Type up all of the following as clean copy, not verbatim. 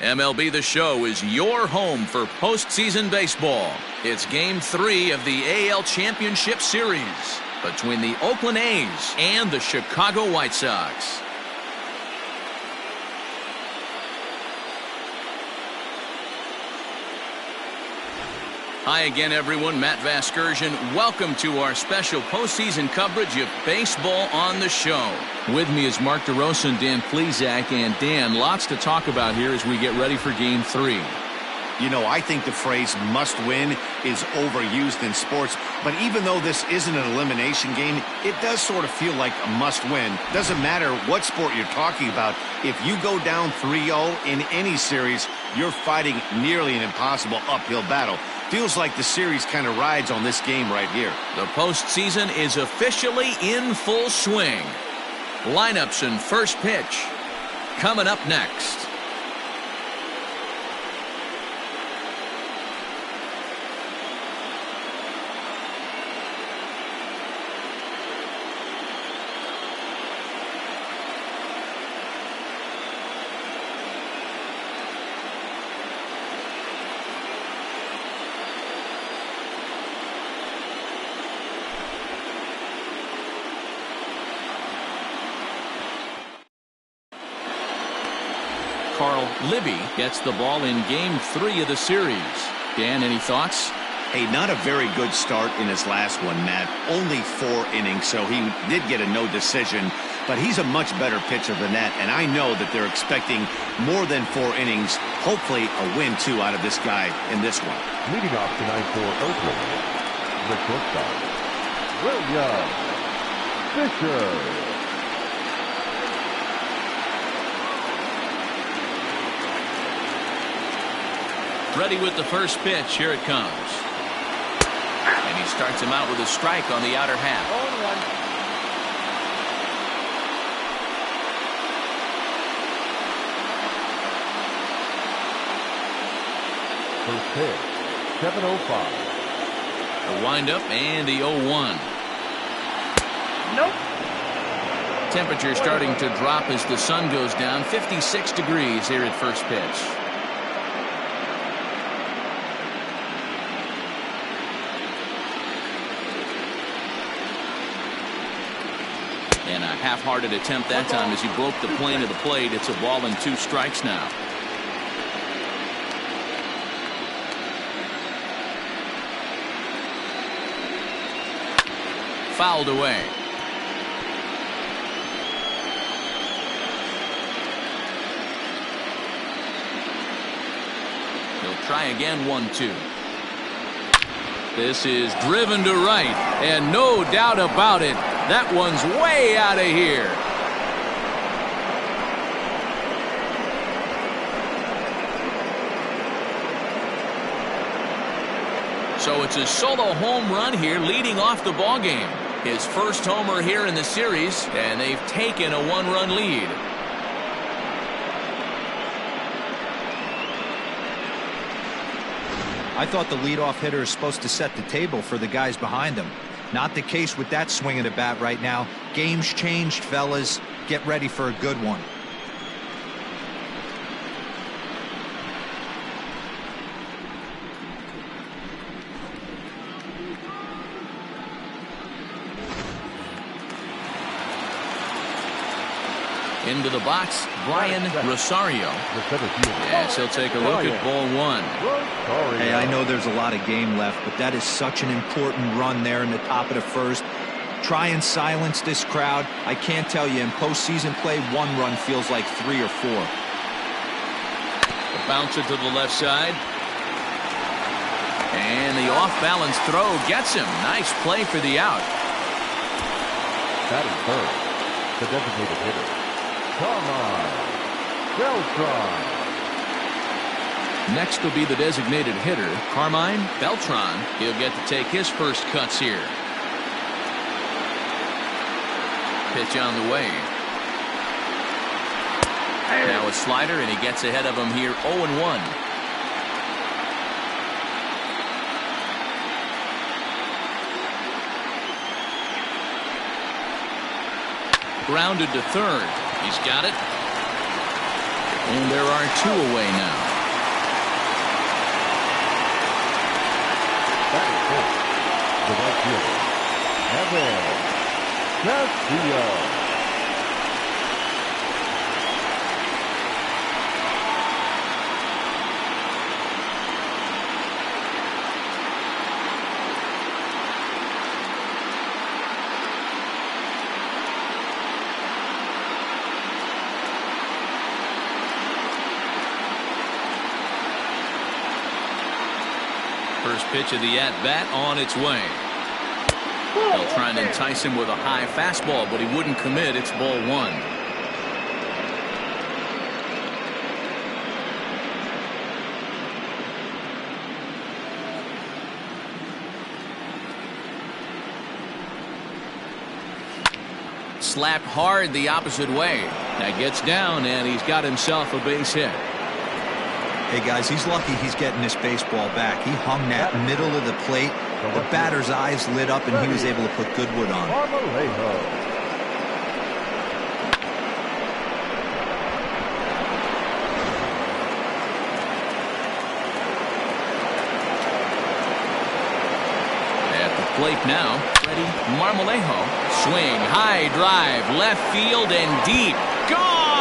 MLB The Show is your home for postseason baseball. It's Game 3 of the AL Championship Series between the Oakland A's and the Chicago White Sox. Hi again, everyone. Matt Vasgersian. Welcome to our special postseason coverage of baseball on the show. With me is Mark DeRosa and Dan Plesac. And Dan, lots to talk about here as we get ready for Game 3. You know, I think the phrase must win is overused in sports, but even though this isn't an elimination game, it does sort of feel like a must win. Doesn't matter what sport you're talking about. If you go down 3-0 in any series, you're fighting nearly an impossible uphill battle. Feels like the series kind of rides on this game right here. The postseason is officially in full swing. Lineups and first pitch coming up next. Libby gets the ball in Game 3 of the series. Dan, any thoughts? Hey, not a very good start in his last one, Matt. Only 4 innings, so he did get a no decision. But he's a much better pitcher than that, and I know that they're expecting more than 4 innings. Hopefully a win, too, out of this guy in this one. Leading off tonight for Oakland, the shortstop, William Fisher. Ready with the first pitch. Here it comes. And he starts him out with a strike on the outer half. First pitch, 7:05. The windup and the 0-1. Nope. Temperature starting to drop as the sun goes down. 56 degrees here at first pitch. And a half-hearted attempt that time as he broke the plane of the plate. It's a ball and 2 strikes now. Fouled away. He'll try again, 1-2. This is driven to right, and no doubt about it, that one's way out of here. So it's a solo home run here leading off the ballgame. His first homer here in the series, and they've taken a 1-run lead. I thought the leadoff hitter is supposed to set the table for the guys behind him. Not the case with that swing of the bat right now. Game's changed, fellas. Get ready for a good one. Into the box, Brian Rosario. Yes, he'll take a look at ball 1. Hey, I know there's a lot of game left, but that is such an important run there in the top of the first. Try and silence this crowd. I can't tell you, in postseason play, 1 run feels like 3 or 4. The bouncer to the left side. And the off-balance throw gets him. Nice play for the out. That is third, the designated hitter, Carmine Beltran. Next will be the designated hitter, Carmine Beltran. He'll get to take his first cuts here. Pitch on the way. Now a slider, and he gets ahead of him here, 0-1. Grounded to third. He's got it. And there are 2 away now. That is it. The right fielder, Evan Castillo. First pitch of the at-bat on its way. They'll try and entice him with a high fastball, but he wouldn't commit. It's ball 1. Slapped hard the opposite way. That gets down, and he's got himself a base hit. Hey, guys, he's lucky he's getting this baseball back. He hung that middle of the plate. The batter's eyes lit up, and he was able to put good wood on. At the plate now, Freddie Marmolejo. Swing, high drive, left field and deep. Gone!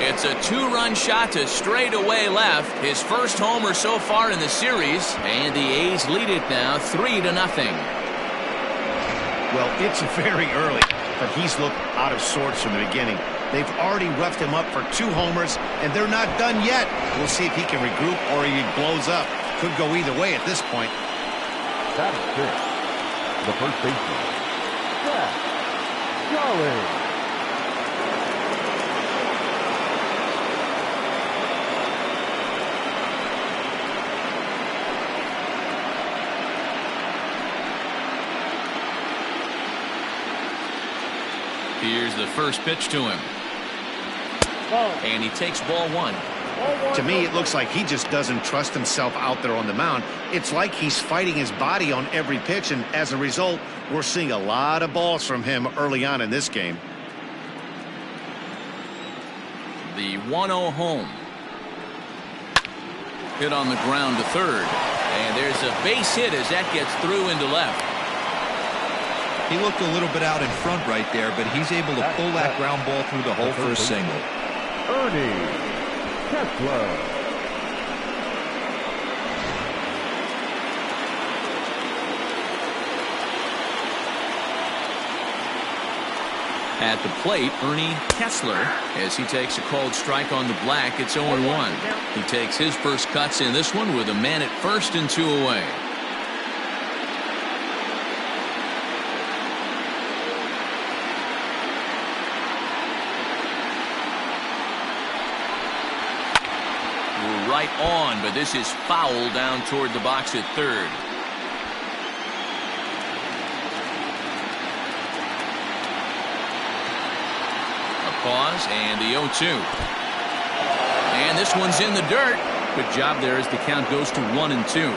It's a 2-run shot to straightaway left. His first homer so far in the series, and the A's lead it now 3-0. Well, it's very early, but he's looked out of sorts from the beginning. They've already roughed him up for 2 homers, and they're not done yet. We'll see if he can regroup or he blows up. Could go either way at this point. That is it. The first baseman, Jack Charlie. Here's the first pitch to him. And he takes ball 1. To me, it looks like he just doesn't trust himself out there on the mound. It's like he's fighting his body on every pitch, and as a result, we're seeing a lot of balls from him early on in this game. The 1-0 home. Hit on the ground to third. And there's a base hit as that gets through into left. He looked a little bit out in front right there, but he's able to pull that ground ball through the hole for a single. Ernie Kessler. At the plate, Ernie Kessler, as he takes a called strike on the black. It's 0-1. He takes his first cuts in this one with a man at first and 2 away. Right on, but this is foul down toward the box at third. A pause and the 0-2. And this one's in the dirt. Good job there as the count goes to 1-2.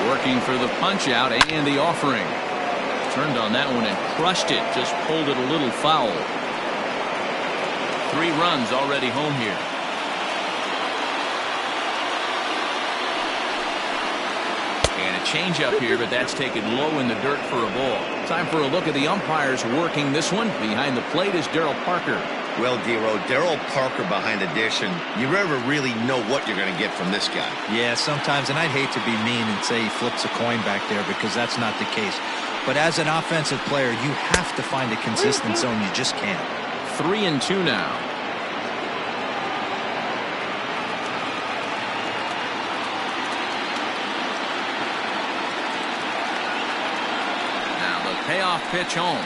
Working for the punch out and the offering. Turned on that one and crushed it. Just pulled it a little foul. 3 runs already home here. And a changeup here, but that's taken low in the dirt for a ball. Time for a look at the umpires working this one. Behind the plate is Darryl Parker. Well, Dero, Darryl Parker behind the dish, and you never really know what you're going to get from this guy. Yeah, sometimes, and I'd hate to be mean and say he flips a coin back there because that's not the case. But as an offensive player, you have to find a consistent zone. You just can't. 3-2 now. Now the payoff pitch home.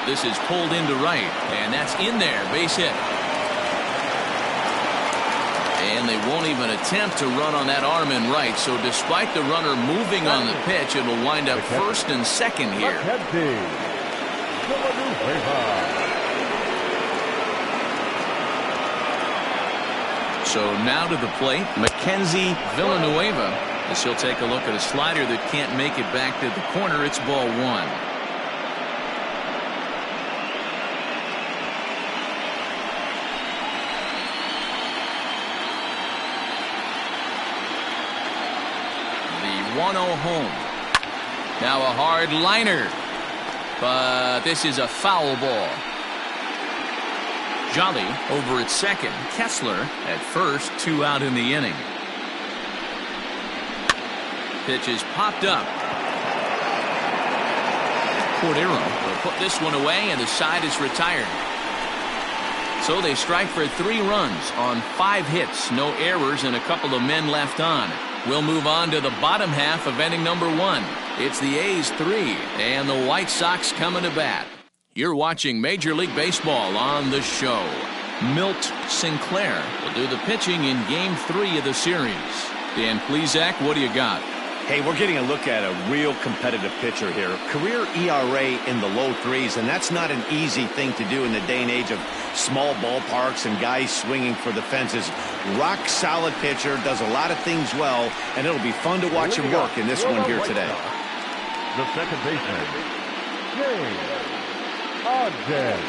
This is pulled into right, and that's in there. Base hit. And they won't even attempt to run on that arm in right. So despite the runner moving on the pitch, it will wind up first and second here. So now to the plate, Mackenzie Villanueva, as he'll take a look at a slider that can't make it back to the corner. It's ball one. The 1-0 home. Now a hard liner, but this is a foul ball. Jolly over at second. Kessler at first. 2 out in the inning. Pitch is popped up. Cordero will put this one away, and the side is retired. So they strike for 3 runs on 5 hits, no errors, and a couple of men left on. We'll move on to the bottom half of inning number 1. It's the A's 3 and the White Sox coming to bat. You're watching Major League Baseball on the show. Milt Sinclair will do the pitching in Game 3 of the series. Dan Plesac, what do you got? Hey, we're getting a look at a real competitive pitcher here. Career ERA in the low 3s, and that's not an easy thing to do in the day and age of small ballparks and guys swinging for the fences. Rock solid pitcher, does a lot of things well, and it'll be fun to watch him work in this one here today. The second baseman, James Ogden.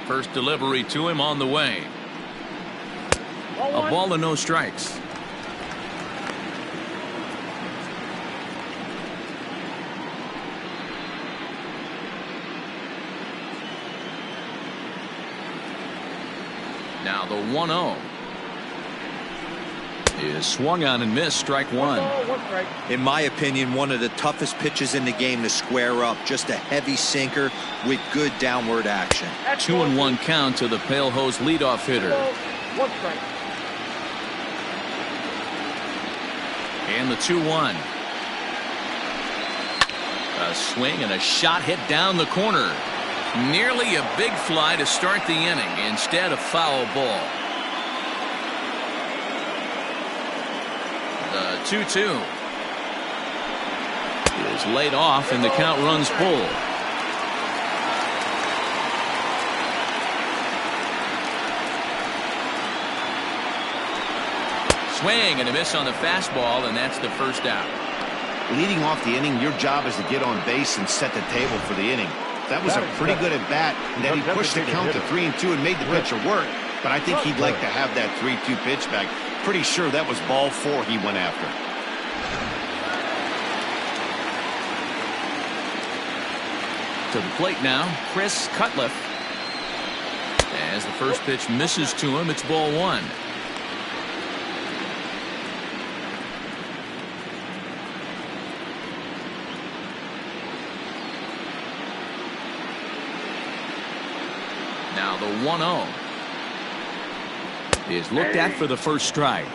First delivery to him on the way. A ball and no strikes. Now the 1-0 is swung on and missed. Strike one. In my opinion, one of the toughest pitches in the game to square up. Just a heavy sinker with good downward action. 2-1 count to the Pale Hose leadoff hitter. And the 2-1. A swing and a shot hit down the corner. Nearly a big fly to start the inning. Instead, a foul ball. The 2-2 is laid off, and the count runs full. Swing and a miss on the fastball, and that's the first out. Leading off the inning, your job is to get on base and set the table for the inning. That was a pretty good at bat, and then he pushed the count to 3-2 and made the pitcher work. But I think he'd like to have that 3-2 pitch back. Pretty sure that was ball 4 he went after. To the plate now, Chris Cutliff. As the first pitch misses to him, it's ball 1. Now the 1-0 is looked at for the first strike.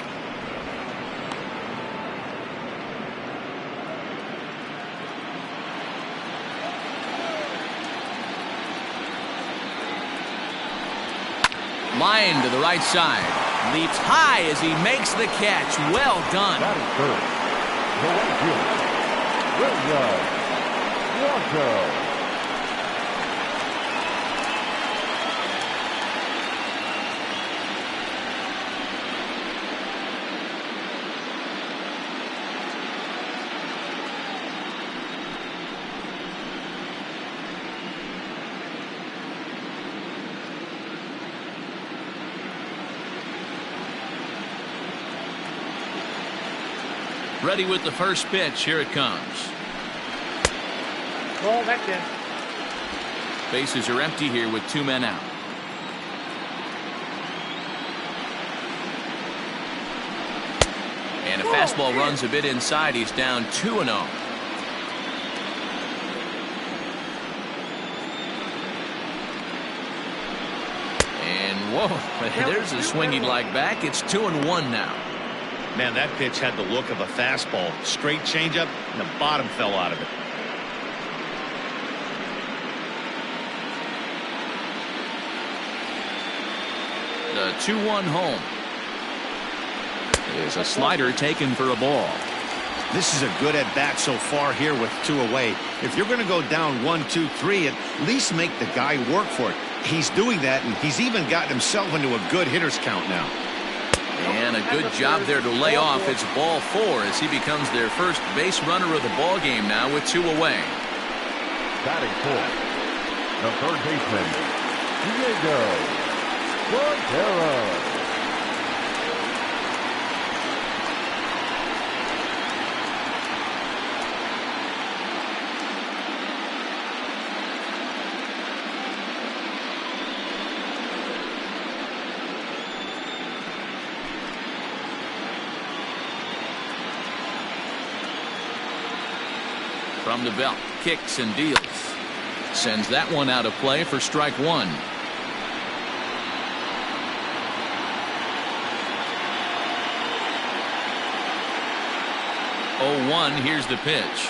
Line to the right side. Leaps high as he makes the catch. Well done. That is good. The right fielder, William Blanco. Ready with the first pitch. Here it comes. Ball back in. Bases are empty here with 2 men out. And a fastball runs a bit inside. He's down 2-0. And whoa, there's a swing he'd like back. It's 2-1 now. Man, that pitch had the look of a fastball. Straight changeup, and the bottom fell out of it. The 2-1 home. Is a slider taken for a ball. This is a good at-bat so far here with 2 away. If you're going to go down 1, 2, 3, at least make the guy work for it. He's doing that, and he's even gotten himself into a good hitter's count now. And a good job there to lay off. It's ball 4 as he becomes their first base runner of the ball game now with 2 away. Batting fourth, the third baseman, Diego Montero. From the belt, kicks and deals. Sends that one out of play for strike 1. 0-1, here's the pitch.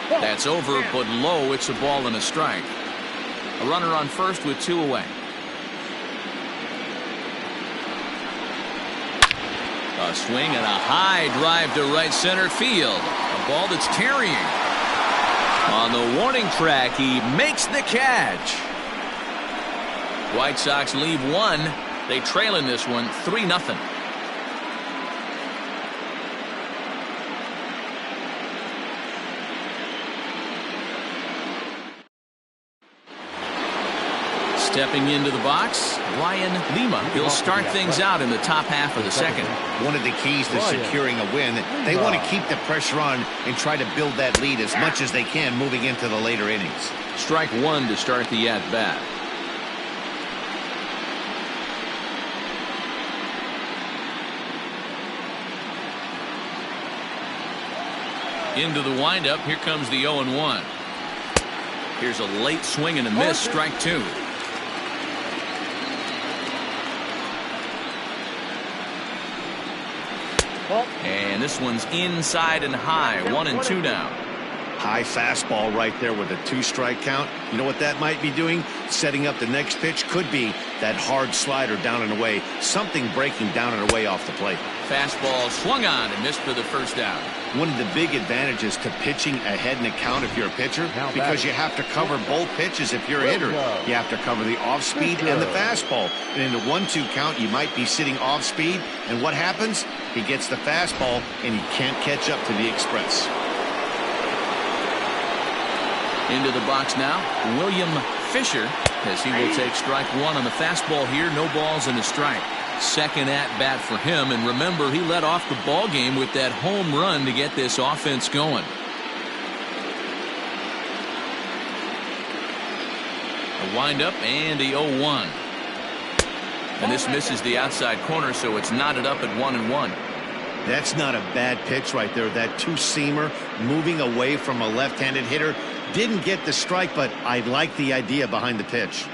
That's over, but low. It's a ball and a strike. A runner on first with 2 away. A swing and a high drive to right center field. A ball that's carrying. On the warning track, he makes the catch. White Sox leave 1. They trail in this one 3-0. Stepping into the box, Ryan Lima. He'll start things out in the top half of the second. One of the keys to securing a win, they want to keep the pressure on and try to build that lead as much as they can moving into the later innings. Strike 1 to start the at-bat. Into the windup, here comes the 0-1. Here's a late swing and a miss, strike 2. And this one's inside and high. 1-2 now. High fastball right there with a 2-strike count. You know what that might be doing? Setting up the next pitch. Could be that hard slider down and away. Something breaking down and away off the plate. Fastball swung on and missed for the first out. One of the big advantages to pitching ahead in the count if you're a pitcher, because you have to cover both pitches if you're a hitter. You have to cover the off-speed and the fastball. And in the 1-2 count, you might be sitting off-speed. And what happens? He gets the fastball, and he can't catch up to the express. Into the box now, William Fisher, as he will take strike 1 on the fastball here. No balls and a strike. Second at-bat for him, and remember, he led off the ball game with that home run to get this offense going. A windup and the 0-1. And this misses the outside corner, so it's knotted up at 1-1. That's not a bad pitch right there. That 2-seamer moving away from a left-handed hitter. Didn't get the strike, but I like the idea behind the pitch.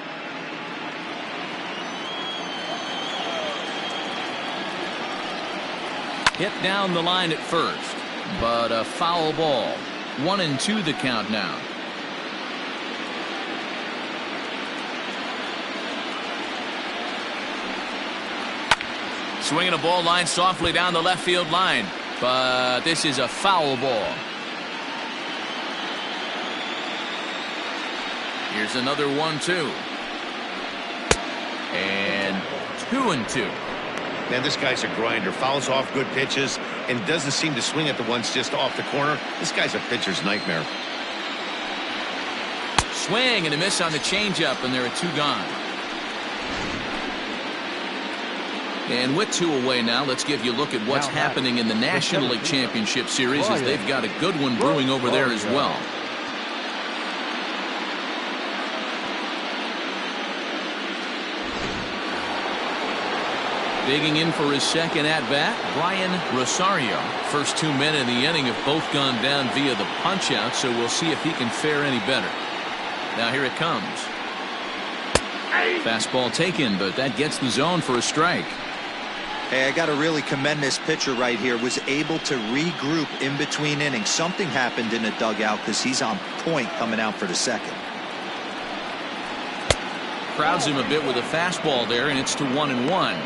Hit down the line at first, but a foul ball. 1-2 the count now. Swinging a ball line softly down the left field line, but this is a foul ball. Here's another 1-2. And 2-2. Man, this guy's a grinder. Fouls off good pitches and doesn't seem to swing at the ones just off the corner. This guy's a pitcher's nightmare. Swing and a miss on the changeup, and there are 2 gone. And with 2 away now, let's give you a look at what's happening in the National League Championship Series, as they've got a good one brewing over there as well. Digging in for his second at-bat, Brian Rosario. First 2 men in the inning have both gone down via the punch-out, so we'll see if he can fare any better. Now here it comes. Fastball taken, but that gets the zone for a strike. Hey, I got to really commend this pitcher right here. Was able to regroup in between innings. Something happened in the dugout because he's on point coming out for the second. Crowds him a bit with a fastball there, and it's to 1-1.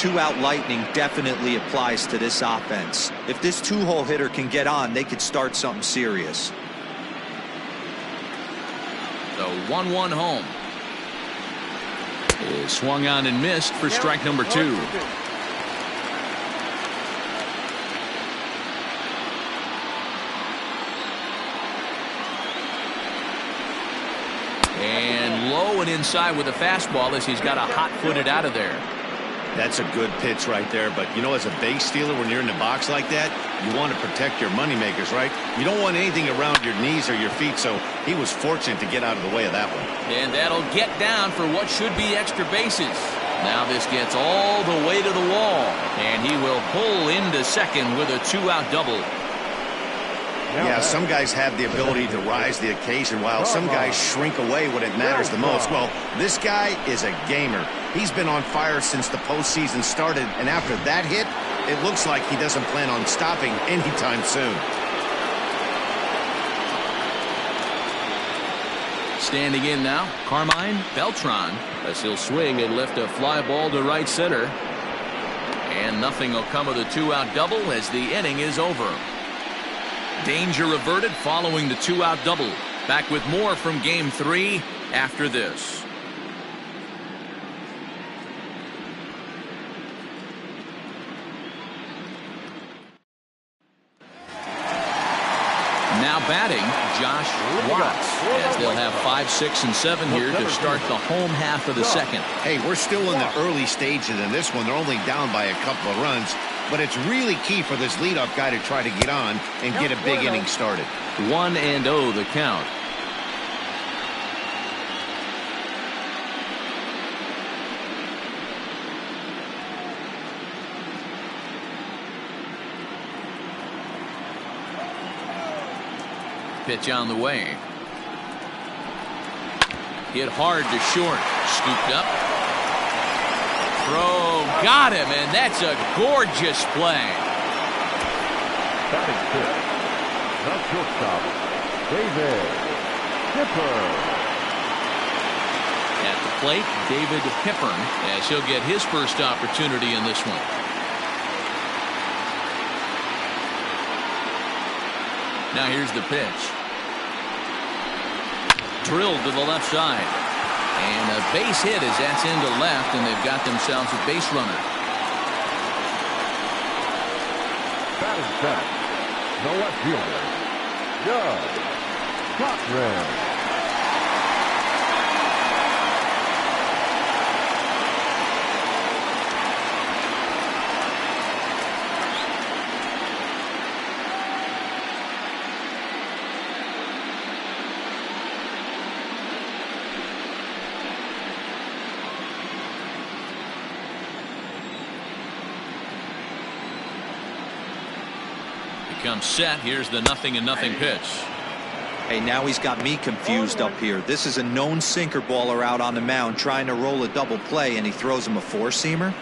two-out lightning definitely applies to this offense. If this two-hole hitter can get on, they could start something serious. The 1-1 home is swung on and missed for strike number 2. And low and inside with a fastball as he's got a hot-footed out of there. That's a good pitch right there, but you know, as a base stealer, when you're in the box like that, you want to protect your moneymakers, right? You don't want anything around your knees or your feet, so he was fortunate to get out of the way of that one. And that'll get down for what should be extra bases. Now this gets all the way to the wall, and he will pull into second with a two-out double. Yeah, some guys have the ability to rise the occasion while some guys shrink away when it matters the most. Well, this guy is a gamer. He's been on fire since the postseason started, and after that hit, it looks like he doesn't plan on stopping anytime soon. Standing in now, Carmine Beltran, as he'll swing and lift a fly ball to right center. And nothing will come of the two-out double as the inning is over. Danger averted following the two-out double. Back with more from Game 3 after this. Now batting, Josh Watts, as they'll have 5, 6, and 7 here to start the home half of the second. Hey, we're still in the early stages in this one. They're only down by a couple of runs. But it's really key for this leadoff guy to try to get on and get a big inning started. 1-0 the count. Pitch on the way. Hit hard to short. Scooped up. Throw, got him, and that's a gorgeous play. Batting fifth, the shortstop, David Hippern. At the plate, David Hippern, as he'll get his first opportunity in this one. Now here's the pitch. Drilled to the left side. And a base hit as that's into left, and they've got themselves a base runner. Batting seventh, the left fielder, Doug Cochran. Comes set. Here's the 0-0 pitch. Hey, now he's got me confused up here. This is a known sinker baller out on the mound trying to roll a double play, and he throws him a four-seamer.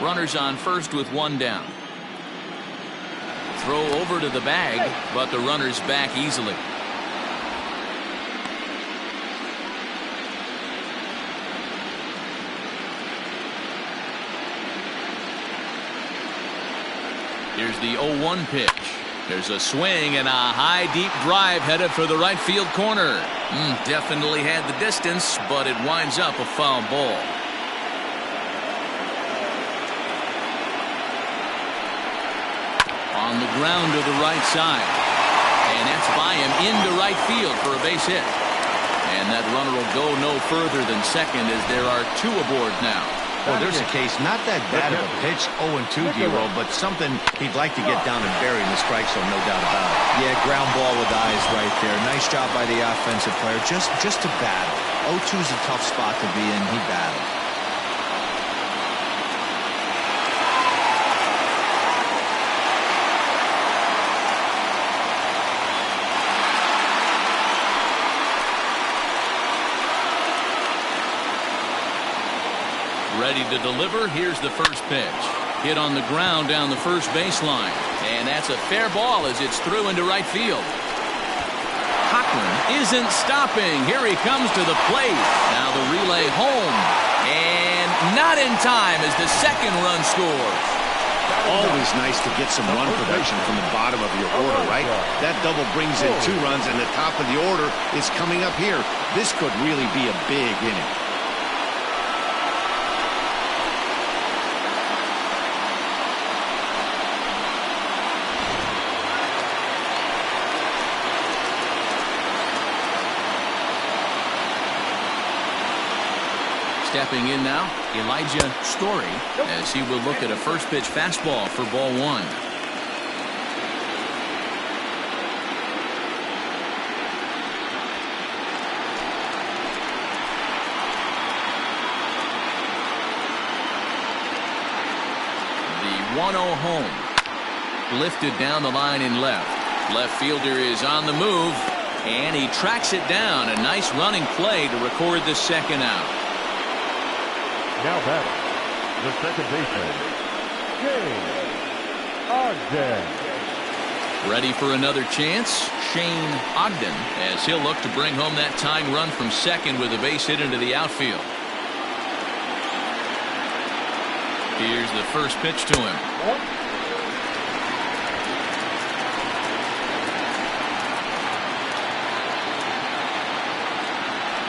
Runners on first with one down. Throw over to the bag, but the runner's back easily. Here's the 0-1 pitch. There's a swing and a high deep drive headed for the right field corner. Definitely had the distance, but it winds up a foul ball. On the ground to the right side. And that's by him into right field for a base hit. And that runner will go no further than second as there are two aboard now. Well, there's a case, not that bad of a pitch, 0-2, D-Roll, but something he'd like to get down and bury in the strike zone, no doubt about it. Yeah, ground ball with eyes right there. Nice job by the offensive player, just to battle. 0-2's a tough spot to be in. He battled. Ready to deliver. Here's the first pitch. Hit on the ground down the first baseline. And that's a fair ball as it's through into right field. Cochran isn't stopping. Here he comes to the plate. Now the relay home. And not in time as the second run scores. Always nice to get some run production from the bottom of your order, right? That double brings in 2 runs, and the top of the order is coming up here. This could really be a big inning. Stepping in now, Elijah Story, as he will look at a first pitch fastball for ball 1. The 1-0 home. Lifted down the line in left. Left fielder is on the move, and he tracks it down. A nice running play to record the second out. Now batting, the second baseman, Shane Ogden. Ready for another chance, Shane Ogden, as he'll look to bring home that tying run from second with a base hit into the outfield. Here's the first pitch to him.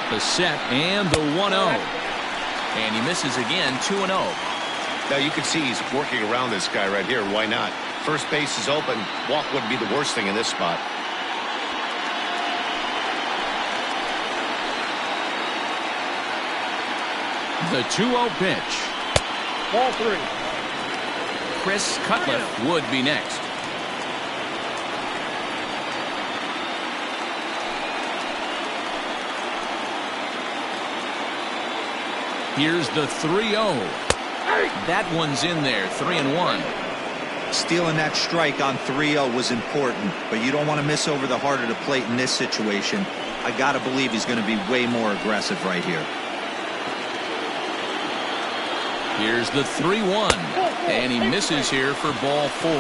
The set and the 1-0. And he misses again, 2-0. Now you can see he's working around this guy right here. Why not? First base is open. Walk wouldn't be the worst thing in this spot. The 2-0 pitch. Ball 3. Chris Cutcliffe would be next. Here's the 3-0. That one's in there, 3-1. Stealing that strike on 3-0 was important, but you don't want to miss over the heart of the plate in this situation. I got to believe he's going to be way more aggressive right here. Here's the 3-1, and he misses here for ball 4.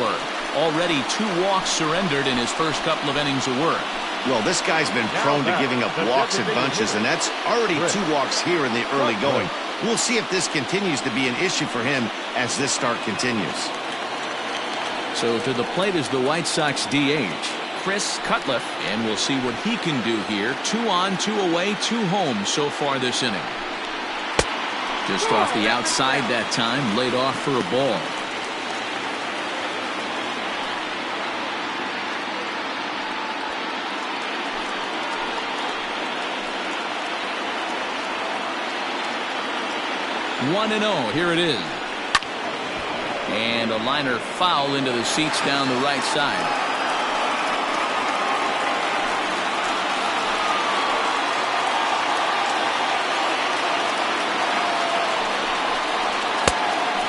Already 2 walks surrendered in his first couple of innings of work. Well, this guy's been prone to giving up walks in bunches, and that's already 2 walks here in the early going. We'll see if this continues to be an issue for him as this start continues. So to the plate is the White Sox DH, Chris Cutcliffe, and we'll see what he can do here. 2 on, 2 away, 2 home so far this inning. Just off the outside that time, laid off for a ball. One and 0. Here it is. And a liner foul into the seats down the right side.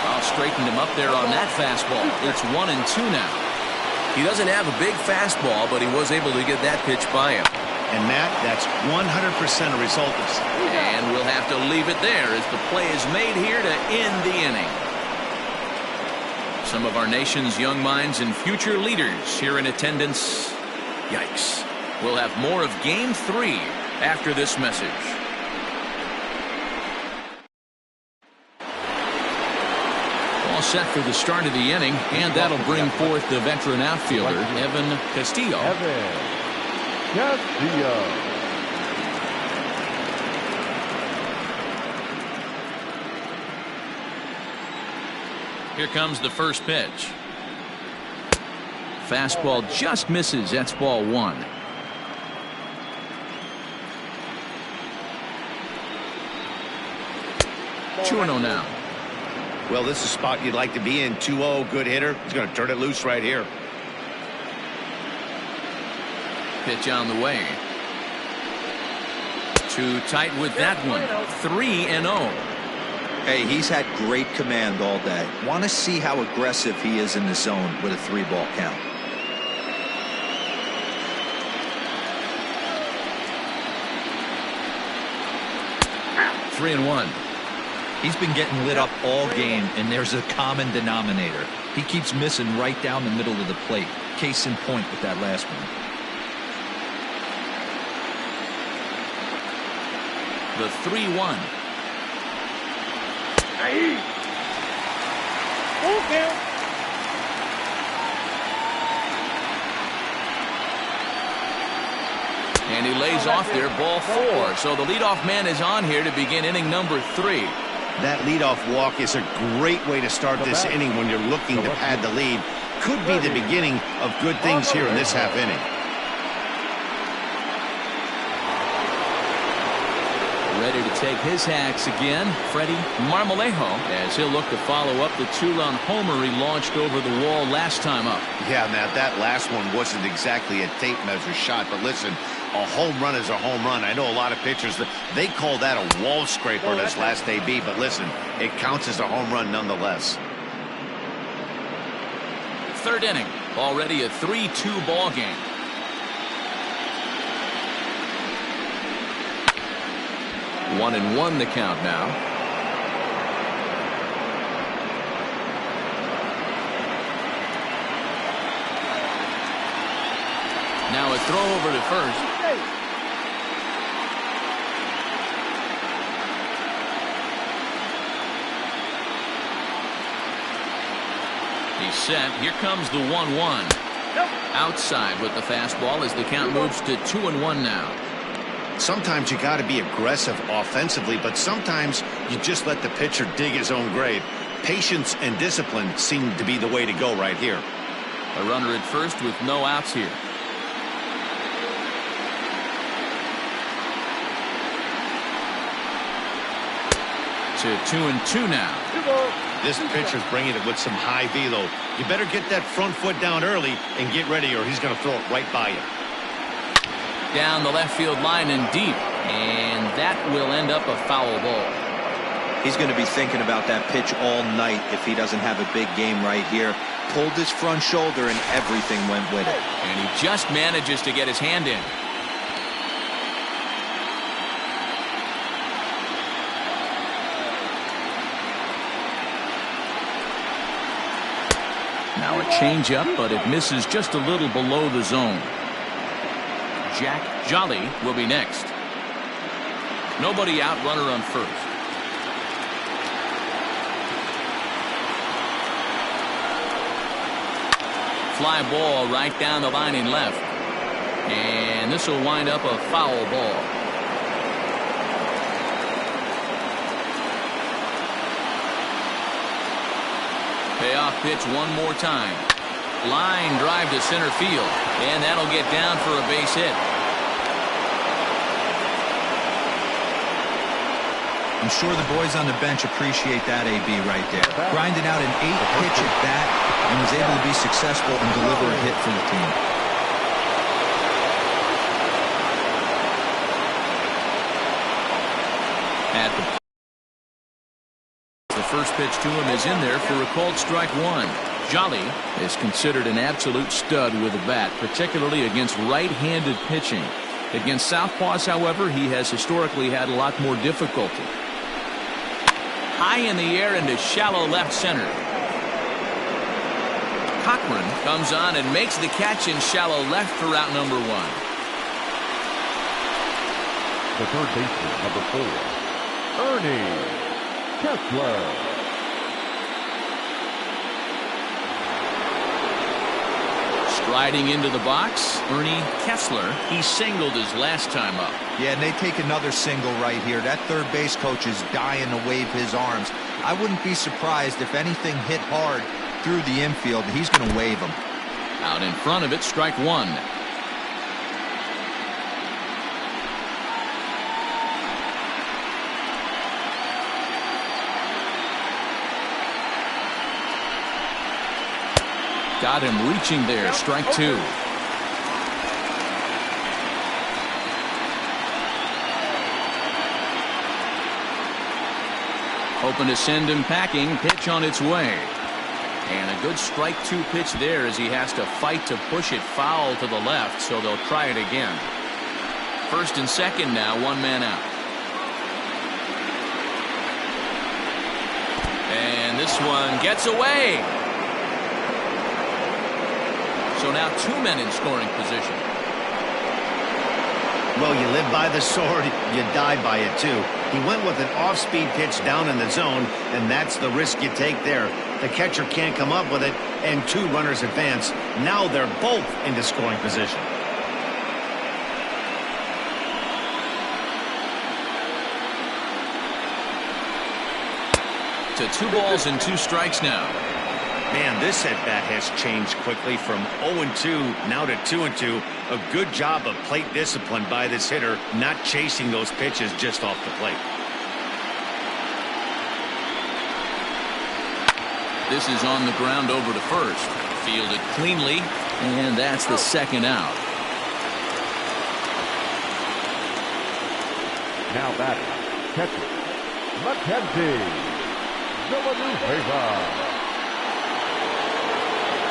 I'll straighten him up there on that fastball. It's 1-2 now. He doesn't have a big fastball, but he was able to get that pitch by him. And Matt, that's 100% a result of. And we'll have to leave it there as the play is made here to end the inning. Some of our nation's young minds and future leaders here in attendance. Yikes. We'll have more of Game 3 after this message. All set for the start of the inning, and that'll bring forth the veteran outfielder, Evan Castillo. Here comes the first pitch. Fastball just misses. That's ball 1. Two 2-0 now. Well, this is a spot you'd like to be in. 2-0, good hitter. He's going to turn it loose right here. Pitch on the way. Too tight with that one. 3-0. Hey, he's had great command all day. Want to see how aggressive he is in the zone with a 3-ball count. Three and 1. He's been getting lit up all game, and there's a common denominator. He keeps missing right down the middle of the plate. Case in point with that last one. The 3-1. And he lays off there, ball 4. So the leadoff man is on here to begin inning number 3. That leadoff walk is a great way to start this inning when you're looking to pad the lead. Could be the beginning of good things here in this half inning. Ready to take his hacks again, Freddie Marmolejo, as he'll look to follow up the 2-run homer he launched over the wall last time up. Yeah, Matt, that last one wasn't exactly a tape measure shot, but listen, a home run is a home run. I know a lot of pitchers, they call that a wall scraper on his last AB, but listen, it counts as a home run nonetheless. Third inning, already a 3-2 ball game. One and one the count now. Now a throw over to first. He's set. Here comes the 1-1. Outside with the fastball as the count moves to 2-1 now. Sometimes you got to be aggressive offensively, but sometimes you just let the pitcher dig his own grave. Patience and discipline seem to be the way to go right here. A runner at first with no outs here. To 2-2 now. This pitcher's bringing it with some high velo. You better get that front foot down early and get ready, or he's going to throw it right by you. Down the left field line and deep, and that will end up a foul ball. He's going to be thinking about that pitch all night if he doesn't have a big game right here. Pulled his front shoulder and everything went with it. And he just manages to get his hand in. Now a changeup, but it misses just a little below the zone. Jack Jolly will be next. Nobody out, runner on first. Fly ball right down the line in left. And this will wind up a foul ball. Payoff pitch one more time. Line drive to center field, and that'll get down for a base hit. I'm sure the boys on the bench appreciate that AB right there. Grinding out an 8-pitch at bat and was able to be successful and deliver a hit for the team. At the first pitch to him is in there for a called strike one. Jolly is considered an absolute stud with a bat, particularly against right-handed pitching. Against southpaws, however, he has historically had a lot more difficulty. High in the air into shallow left center. Cochran comes on and makes the catch in shallow left for out number one. The third baseman, number 4, Ernie Kessler. Striding into the box, Ernie Kessler. He singled his last time up. Yeah, and they take another single right here. That third base coach is dying to wave his arms. I wouldn't be surprised if anything hit hard through the infield. He's going to wave them. Out in front of it, strike one. Got him reaching there, strike two. Hoping to send him packing, pitch on its way. And a good strike two pitch there as he has to fight to push it foul to the left, so they'll try it again. First and second now, one man out. And this one gets away. So now two men in scoring position. Well, you live by the sword, you die by it too. He went with an off-speed pitch down in the zone, and that's the risk you take there. The catcher can't come up with it, and 2 runners advance. Now they're both into scoring position. To 2 balls and 2 strikes now. Man, this at-bat has changed quickly from 0-2 now to 2-2. A good job of plate discipline by this hitter, not chasing those pitches just off the plate. This is on the ground over to first. Fielded cleanly, and that's the second out. Now batting, catcher, Mackenzie Villanueva.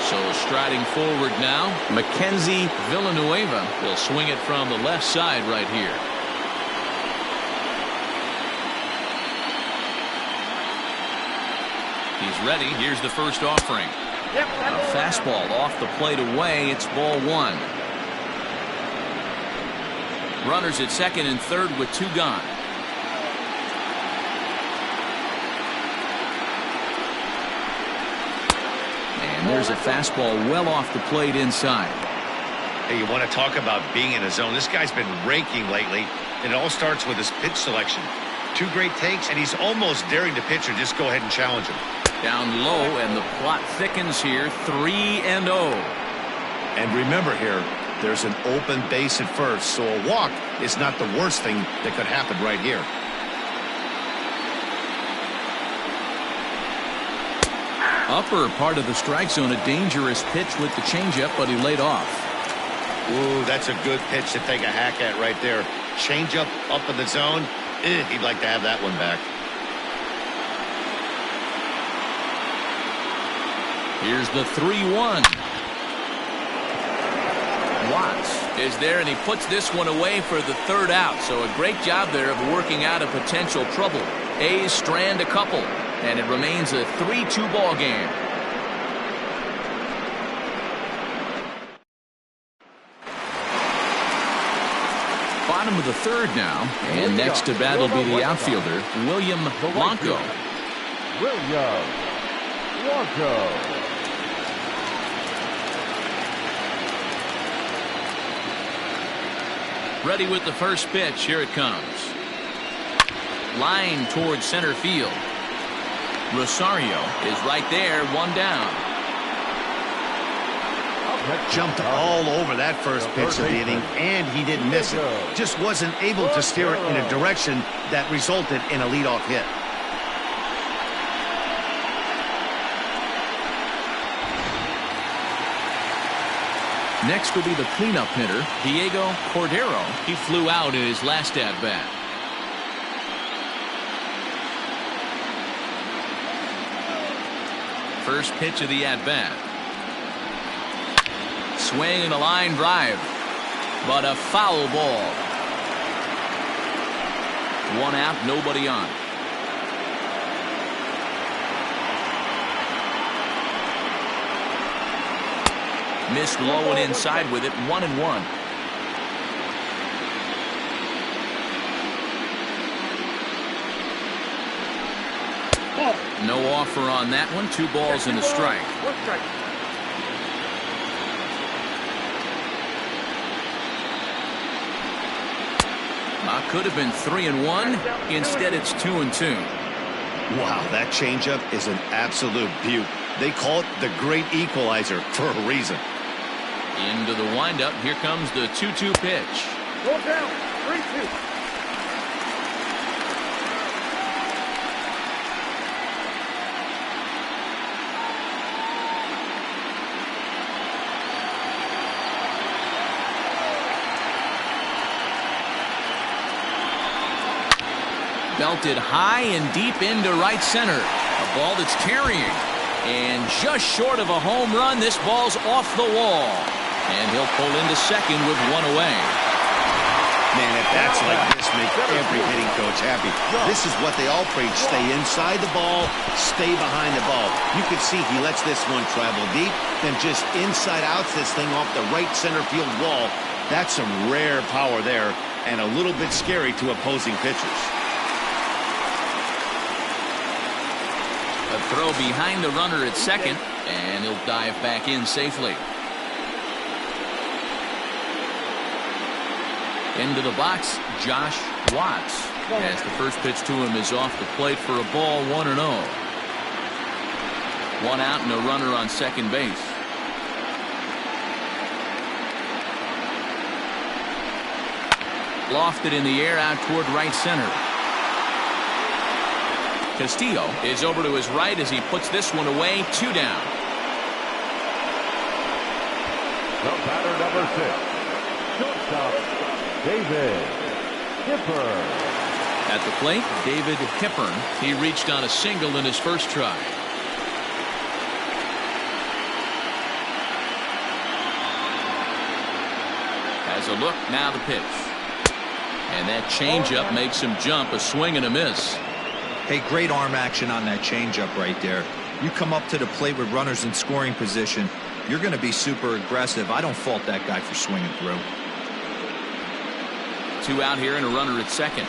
So striding forward now, Mackenzie Villanueva will swing it from the left side right here. He's ready. Here's the first offering. A fastball off the plate away. It's ball 1. Runners at second and third with 2 gone. And there's a fastball well off the plate inside. Hey, you want to talk about being in a zone? This guy's been raking lately. It all starts with his pitch selection. 2 great takes, and he's almost daring the pitcher just go ahead and challenge him. Down low, and the plot thickens here. 3-0. And remember here, there's an open base at first, so a walk is not the worst thing that could happen right here. Upper part of the strike zone, a dangerous pitch with the changeup, but he laid off. Ooh, that's a good pitch to take a hack at right there. Changeup up in the zone. He'd like to have that one back. Here's the 3-1. Watts is there, and he puts this one away for the 3rd out. So a great job there of working out a potential trouble. A's strand a couple, and it remains a 3-2 ball game. Bottom of the 3rd now, and next to bat will be the outfielder, William Blanco. William Blanco. Ready with the first pitch. Here it comes. Line towards center field. Rosario is right there, 1 down. Jumped all over that first pitch of the inning, and he didn't miss it. Just wasn't able to steer it in a direction that resulted in a leadoff hit. Next will be the cleanup hitter, Diego Cordero. He flew out in his last at-bat. First pitch of the at-bat. Swing and a line drive, but a foul ball. 1 out, nobody on. Missed low and inside with it, 1-1. No offer on that one. 2 balls and a strike. Could have been 3-1. Instead, it's 2-2. Wow, that changeup is an absolute beaut. They call it the great equalizer for a reason. Into the windup. Here comes the 2-2 pitch. Roll down. 3-2. Belted high and deep into right center. A ball that's carrying. And just short of a home run, this ball's off the wall. And he'll pull into second with 1 away. Man, if bats like this make every hitting coach happy. This is what they all preach. Stay inside the ball, stay behind the ball. You can see he lets this one travel deep, then just inside outs this thing off the right center field wall. That's some rare power there. and a little bit scary to opposing pitchers. A throw behind the runner at second, and he'll dive back in safely. Into the box, Josh Watts, as the first pitch to him is off the plate for a ball, 1-0. One out and a runner on second base. Lofted in the air out toward right center. Castillo is over to his right as he puts this one away. 2 down. The batter, number 6, shortstop, David Kippern. At the plate, David Kippern. He reached on a single in his first try. Has a look, now the pitch. And that changeup makes him jump, a swing and a miss. Hey, great arm action on that changeup right there. You come up to the plate with runners in scoring position, you're going to be super aggressive. I don't fault that guy for swinging through. 2 out here and a runner at second.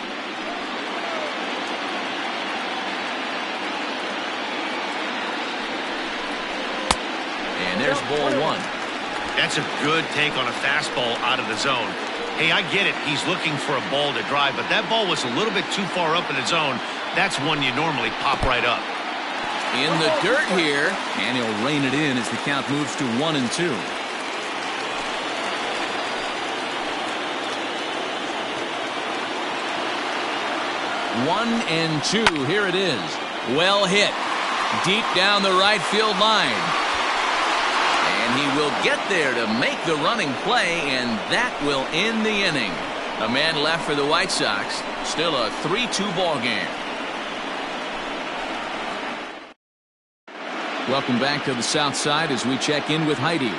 And there's ball 1. That's a good take on a fastball out of the zone. Hey, I get it. He's looking for a ball to drive, but that ball was a little bit too far up in the zone. That's one you normally pop right up. In the dirt here, and he'll rein it in as the count moves to 1-2. 1-2. Here it is. Well hit. Deep down the right field line. And he will get there to make the running play, and that will end the inning. A man left for the White Sox. Still a 3-2 ball game. Welcome back to the South Side as we check in with Heidi.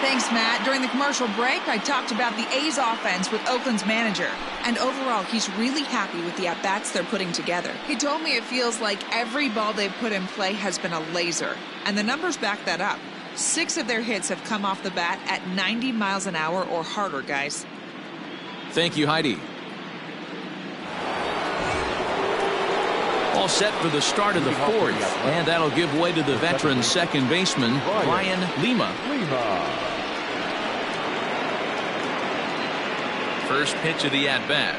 Thanks, Matt. During the commercial break, I talked about the A's offense with Oakland's manager. And overall, he's really happy with the at-bats they're putting together. He told me it feels like every ball they've put in play has been a laser. And the numbers back that up. 6 of their hits have come off the bat at 90 miles an hour or harder, guys. Thank you, Heidi. All set for the start of the 4th. And that'll give way to the veteran second baseman, Brian Lima. First pitch of the at-bat.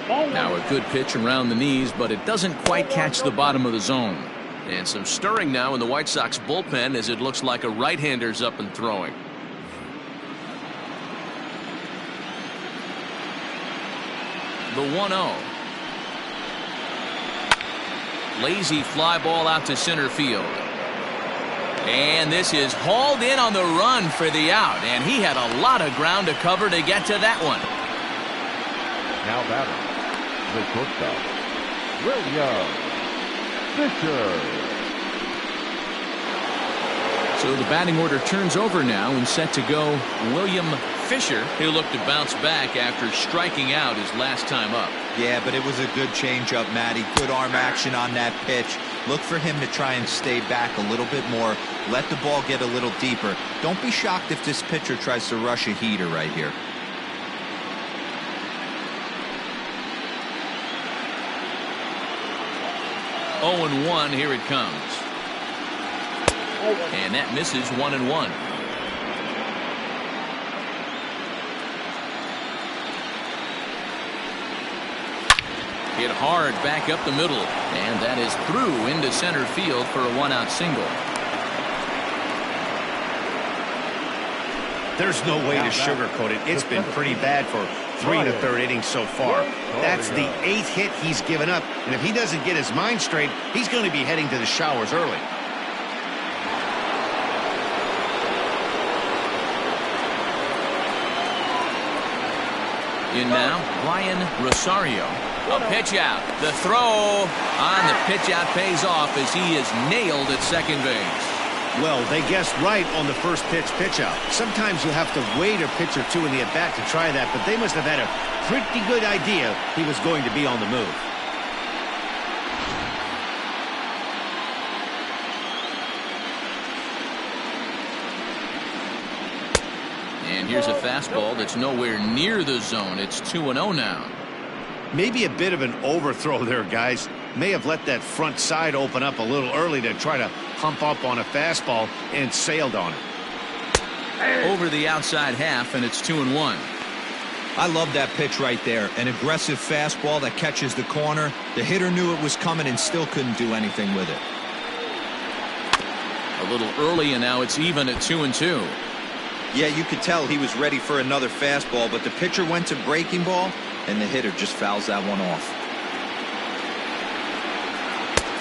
Now a good pitch around the knees, but it doesn't quite catch the bottom of the zone. And some stirring now in the White Sox bullpen as it looks like a right-hander's up and throwing. The 1-0. Lazy fly ball out to center field. And this is hauled in on the run for the out. And he had a lot of ground to cover to get to that one. Now batter, the shortstop, William Fisher. So the batting order turns over now and set to go William Fisher. He'll look to bounce back after striking out his last time up. Yeah, but it was a good changeup, Matty. Good arm action on that pitch. Look for him to try and stay back a little bit more. Let the ball get a little deeper. Don't be shocked if this pitcher tries to rush a heater right here. Oh, 0-1. Here it comes. And that misses. 1-1. Hit hard back up the middle, and that is through into center field for a 1-out single. There's no way to sugarcoat it. It's been pretty bad for 3 1/3 innings so far. That's the 8th hit he's given up, and if he doesn't get his mind straight, he's going to be heading to the showers early. In now, Brian Rosario. A pitch out. The throw on the pitch out pays off as he is nailed at second base. Well, they guessed right on the first pitch out. Sometimes you have to wait a pitch or two in the at-bat to try that, but they must have had a pretty good idea he was going to be on the move. And Here's a fastball that's nowhere near the zone. It's 2-0 now. Maybe a bit of an overthrow there, guys. May have let that front side open up a little early to try to hump up on a fastball and sailed on it. Over the outside half, and it's 2-1. I love that pitch right there. An aggressive fastball that catches the corner. The hitter knew it was coming and still couldn't do anything with it. A little early, and now it's even at 2-2. Yeah, you could tell he was ready for another fastball, but the pitcher went to breaking ball, and the hitter just fouls that one off.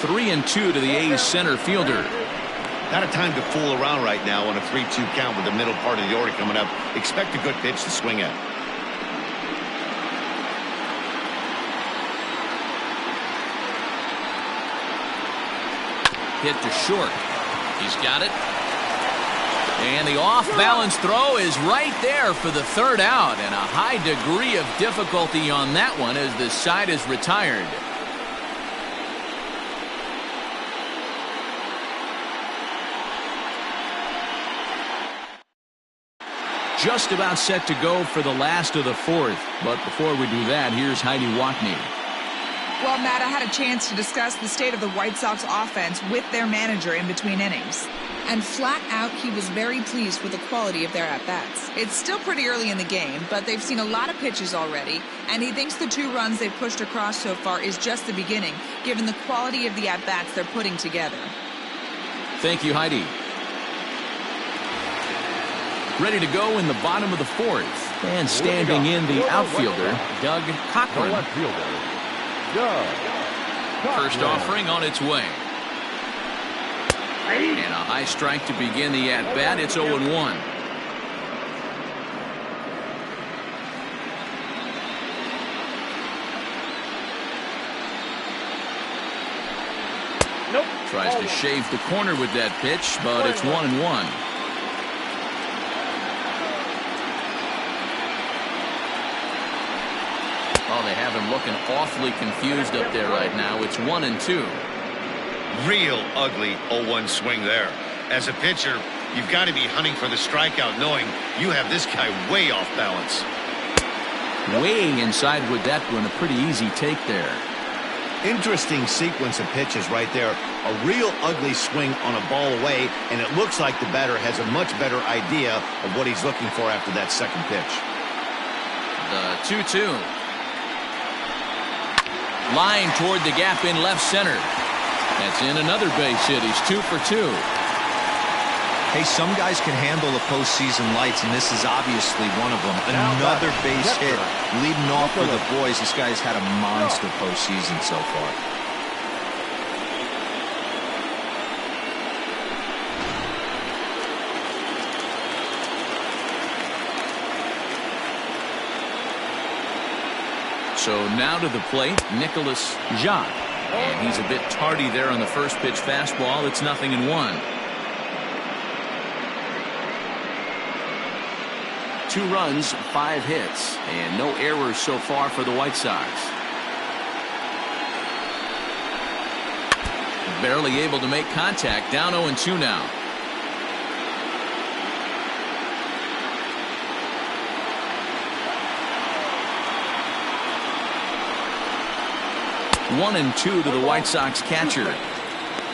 3-2 to the A's center fielder. Not a time to fool around right now on a 3-2 count with the middle part of the order coming up. Expect a good pitch to swing at. Hit to short. He's got it. And the off-balance throw is right there for the third out, and a high degree of difficulty on that one as the side is retired. Just about set to go for the last of the fourth, but before we do that, here's Heidi Watney. Well, Matt, I had a chance to discuss the state of the White Sox offense with their manager in between innings. And flat out, he was very pleased with the quality of their at-bats. It's still pretty early in the game, but they've seen a lot of pitches already, and he thinks the 2 runs they've pushed across so far is just the beginning, given the quality of the at-bats they're putting together. Thank you, Heidi. Ready to go in the bottom of the fourth. And standing in the outfielder, Doug Cochran. First offering on its way. And a high strike to begin the at-bat. It's 0-1. Nope. Tries to shave the corner with that pitch, but it's 1-1. Oh, they have him looking awfully confused up there right now. It's 1-2. Real ugly 0-1 swing there. As a pitcher, you've got to be hunting for the strikeout, knowing you have this guy way off balance. Way inside with that one. A pretty easy take there. Interesting sequence of pitches right there. A real ugly swing on a ball away, and it looks like the batter has a much better idea of what he's looking for after that second pitch. The 2-2. Line toward the gap in left center. That's in another base hit. He's 2 for 2. Hey, some guys can handle the postseason lights, and this is obviously one of them. Another base hit leading off for the boys. This guy's had a monster postseason so far. So now to the plate, Nicholas Jacques. And he's a bit tardy there on the first pitch fastball. It's 0-1. 2 runs, 5 hits, and no errors so far for the White Sox. Barely able to make contact. Down 0-2 now. One and 2 to the White Sox catcher.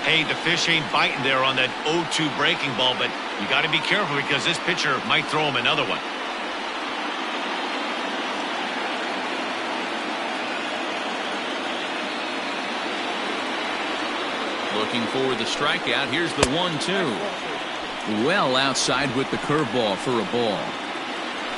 Hey, the fish ain't biting there on that 0-2 breaking ball, but you got to be careful because this pitcher might throw him another one. Looking for the strikeout. Here's the 1-2. Well outside with the curveball for a ball.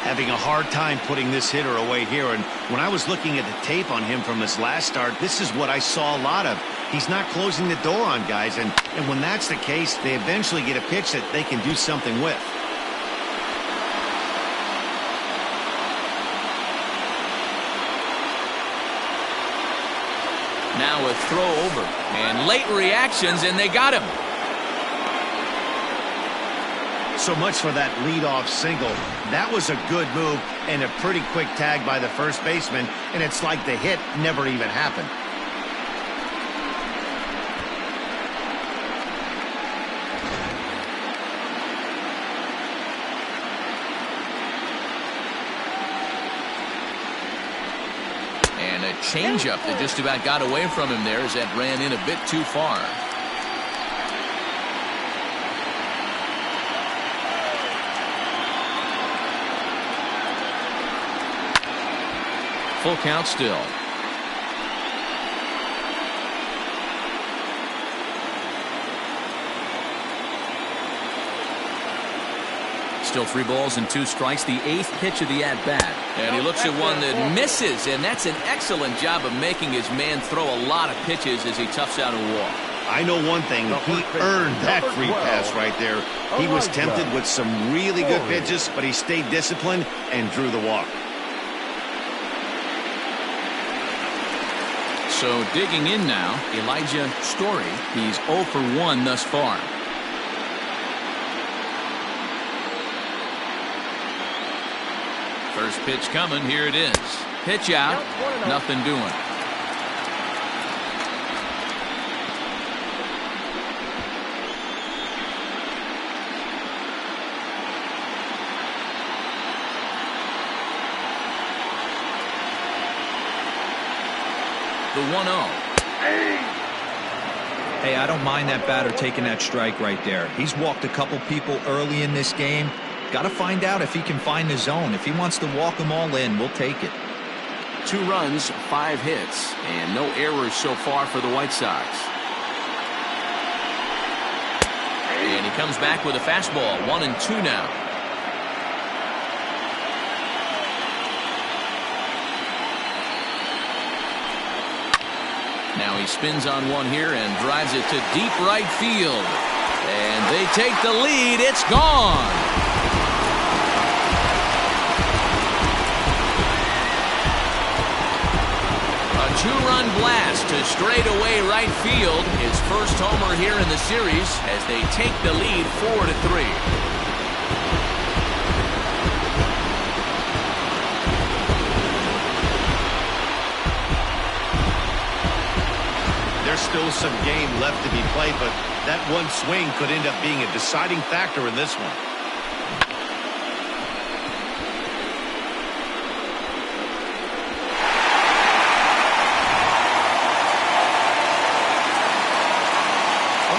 Having a hard time putting this hitter away here, and when I was looking at the tape on him from his last start, this is what I saw a lot of. He's not closing the door on guys, and when that's the case, they eventually get a pitch that they can do something with. Now a throw over, and late reactions, and they got him. So much for that leadoff single. That was a good move and a pretty quick tag by the first baseman, and it's like the hit never even happened. a changeup that just about got away from him there as that ran in a bit too far. Full count still. Still 3 balls and 2 strikes, the 8th pitch of the at-bat. And he looks at one that misses, and that's an excellent job of making his man throw a lot of pitches as he toughs out a walk. I know one thing, he earned that free pass right there. He was tempted with some really good pitches, but he stayed disciplined and drew the walk. So digging in now, Elijah Story. He's 0 for 1 thus far. First pitch coming. Here it is. Pitch out. Nothing doing. The 1-0. Hey, I don't mind that batter taking that strike right there. He's walked a couple people early in this game. Got to find out if he can find the zone. If he wants to walk them all in, we'll take it. 2 runs, 5 hits, and no errors so far for the White Sox. And he comes back with a fastball. 1-2 now. Now he spins on one here and drives it to deep right field. And they take the lead. It's gone. A 2-run blast to straightaway right field. His first homer here in the series as they take the lead 4-3. There's still some game left to be played, but that one swing could end up being a deciding factor in this one.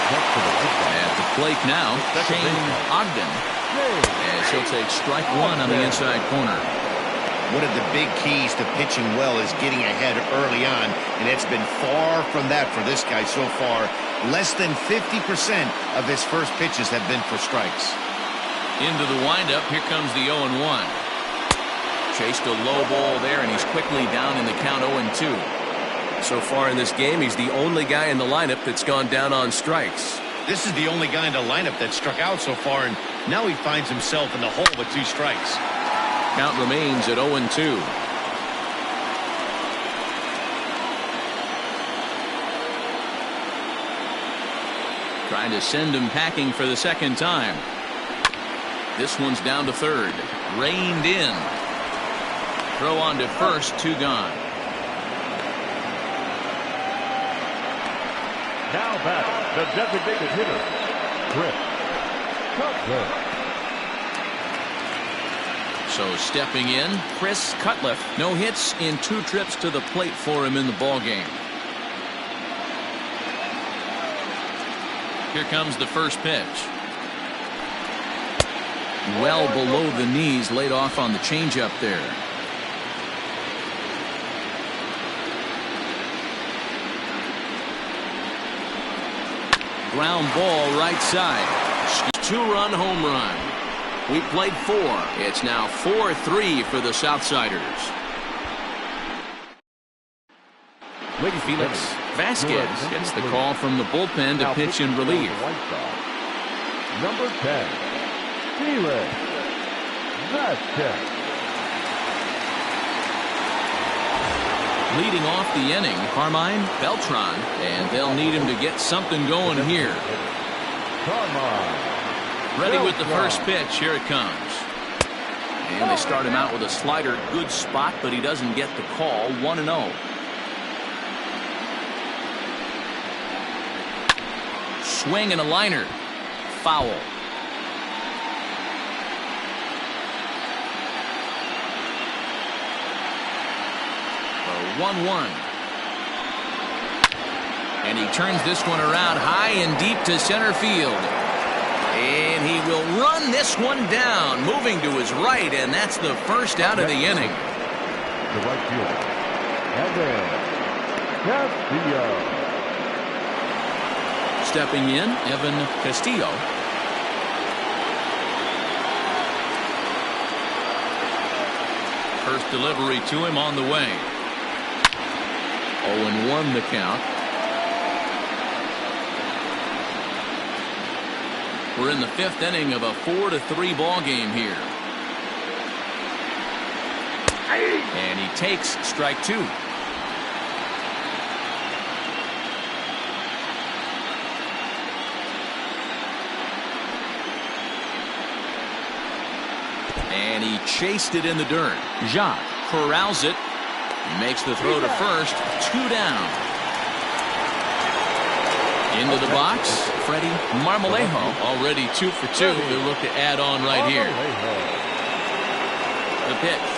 At the plate now, Shane Ogden, as he'll take strike 1 on the inside corner. One of the big keys to pitching well is getting ahead early on, and it's been far from that for this guy so far. Less than 50% of his first pitches have been for strikes. Into the windup, here comes the 0-1. Chased a low ball there, and he's quickly down in the count 0-2. So far in this game, he's the only guy in the lineup that's gone down on strikes. This is the only guy in the lineup that struck out so far, and now he finds himself in the hole with 2 strikes. Count remains at 0-2. Trying to send him packing for the second time. This one's down to third. Reined in. Throw on to first, 2 gone. Now back, the designated hitter, Chris Cutler. So stepping in, Chris Cutler. No hits in 2 trips to the plate for him in the ballgame. Here comes the first pitch. Well below the knees, laid off on the changeup there. Ground ball right side. 2-run home run. We played 4. It's now 4-3 for the Southsiders. Felix Vasquez gets the call from the bullpen to pitch in relief. Number 10, Felix Vasquez. Leading off the inning, Carmine Beltran, and they'll need him to get something going here. Ready with the first pitch. Here it comes. And they start him out with a slider. Good spot, but he doesn't get the call. 1-0. Swing and a liner. Foul. A 1-1. And he turns this one around high and deep to center field. And he will run this one down, moving to his right, and that's the first out of the inning. The right fielder, Evan Castillo. Stepping in, Evan Castillo. First delivery to him on the way. 0-1 the count. We're in the 5th inning of a 4-3 ball game here. And he takes strike 2. And he chased it in the dirt. Jacques corrals it. Makes the throw to first. 2 down. Into the box, Freddie Marmolejo, already 2 for 2. He'll look to add on right here. The pitch.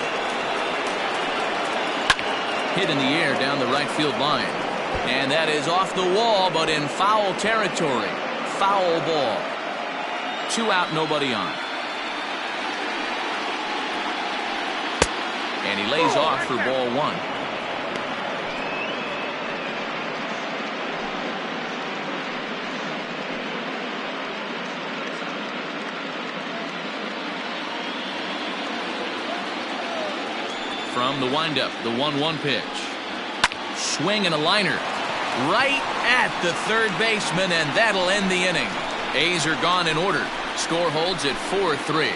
Hit in the air down the right field line. And that is off the wall, but in foul territory. Foul ball. 2 out, nobody on. And he lays off for ball 1. From the windup, the 1-1 pitch. Swing and a liner. Right at the third baseman, and that'll end the inning. A's are gone in order. Score holds at 4-3.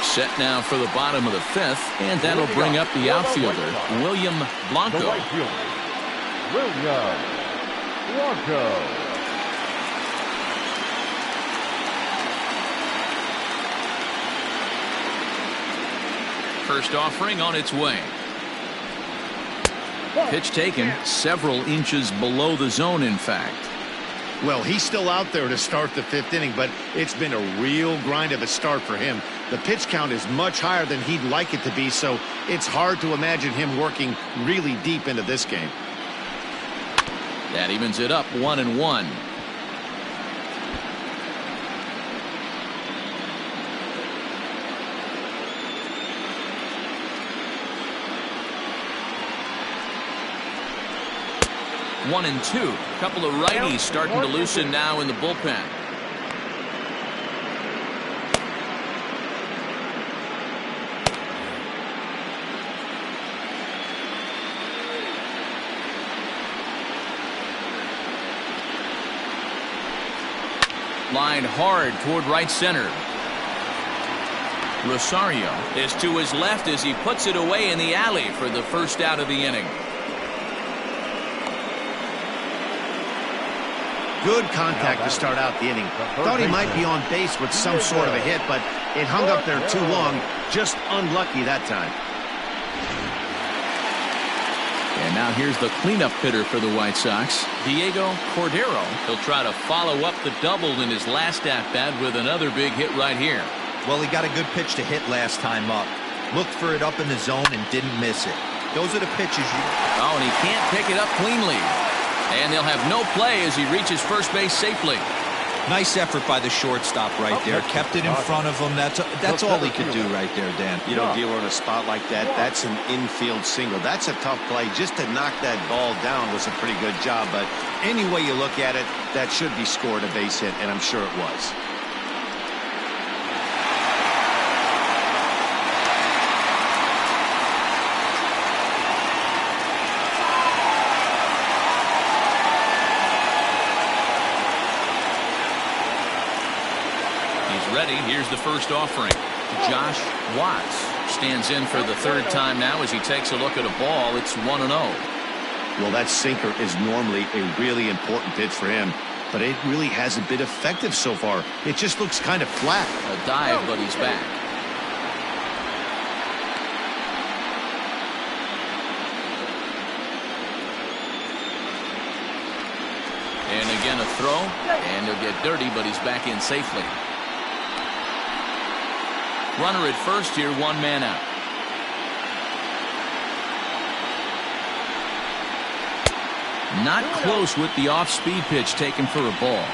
Set now for the bottom of the 5th, and that'll bring up the outfielder, William Blanco. The right fielder, William Blanco. First offering on its way. Pitch taken several inches below the zone, in fact. Well, he's still out there to start the 5th inning, but it's been a real grind of a start for him. The pitch count is much higher than he'd like it to be, so it's hard to imagine him working really deep into this game. That evens it up 1-1. One and 2. A couple of righties starting to loosen now in the bullpen. Line hard toward right center. Rosario is to his left as he puts it away in the alley for the first out of the inning. Good contact to start out the inning. Thought he might be on base with some sort of a hit, but it hung up there too long. Just unlucky that time. And now here's the cleanup hitter for the White Sox, Diego Cordero. He'll try to follow up the double in his last at-bat with another big hit right here. Well, he got a good pitch to hit last time up. Looked for it up in the zone and didn't miss it. Those are the pitches you... Oh, and he can't pick it up cleanly. And they'll have no play as he reaches first base safely. Nice effort by the shortstop right there. Kept it in front of him. That's all he could do right there, Dan. You know, dealer in a spot like that, that's an infield single. That's a tough play. Just to knock that ball down was a pretty good job. But any way you look at it, that should be scored a base hit, and I'm sure it was. Ready. Here's the first offering. Josh Watts stands in for the 3rd time now as he takes a look at a ball. It's 1-0. Well, that sinker is normally a really important pitch for him, but it really hasn't been effective so far. It just looks kind of flat. A dive, but he's back. Again, a throw, and he'll get dirty, but he's back in safely. Runner at first here, 1 man out. Not close with the off-speed pitch taken for a ball.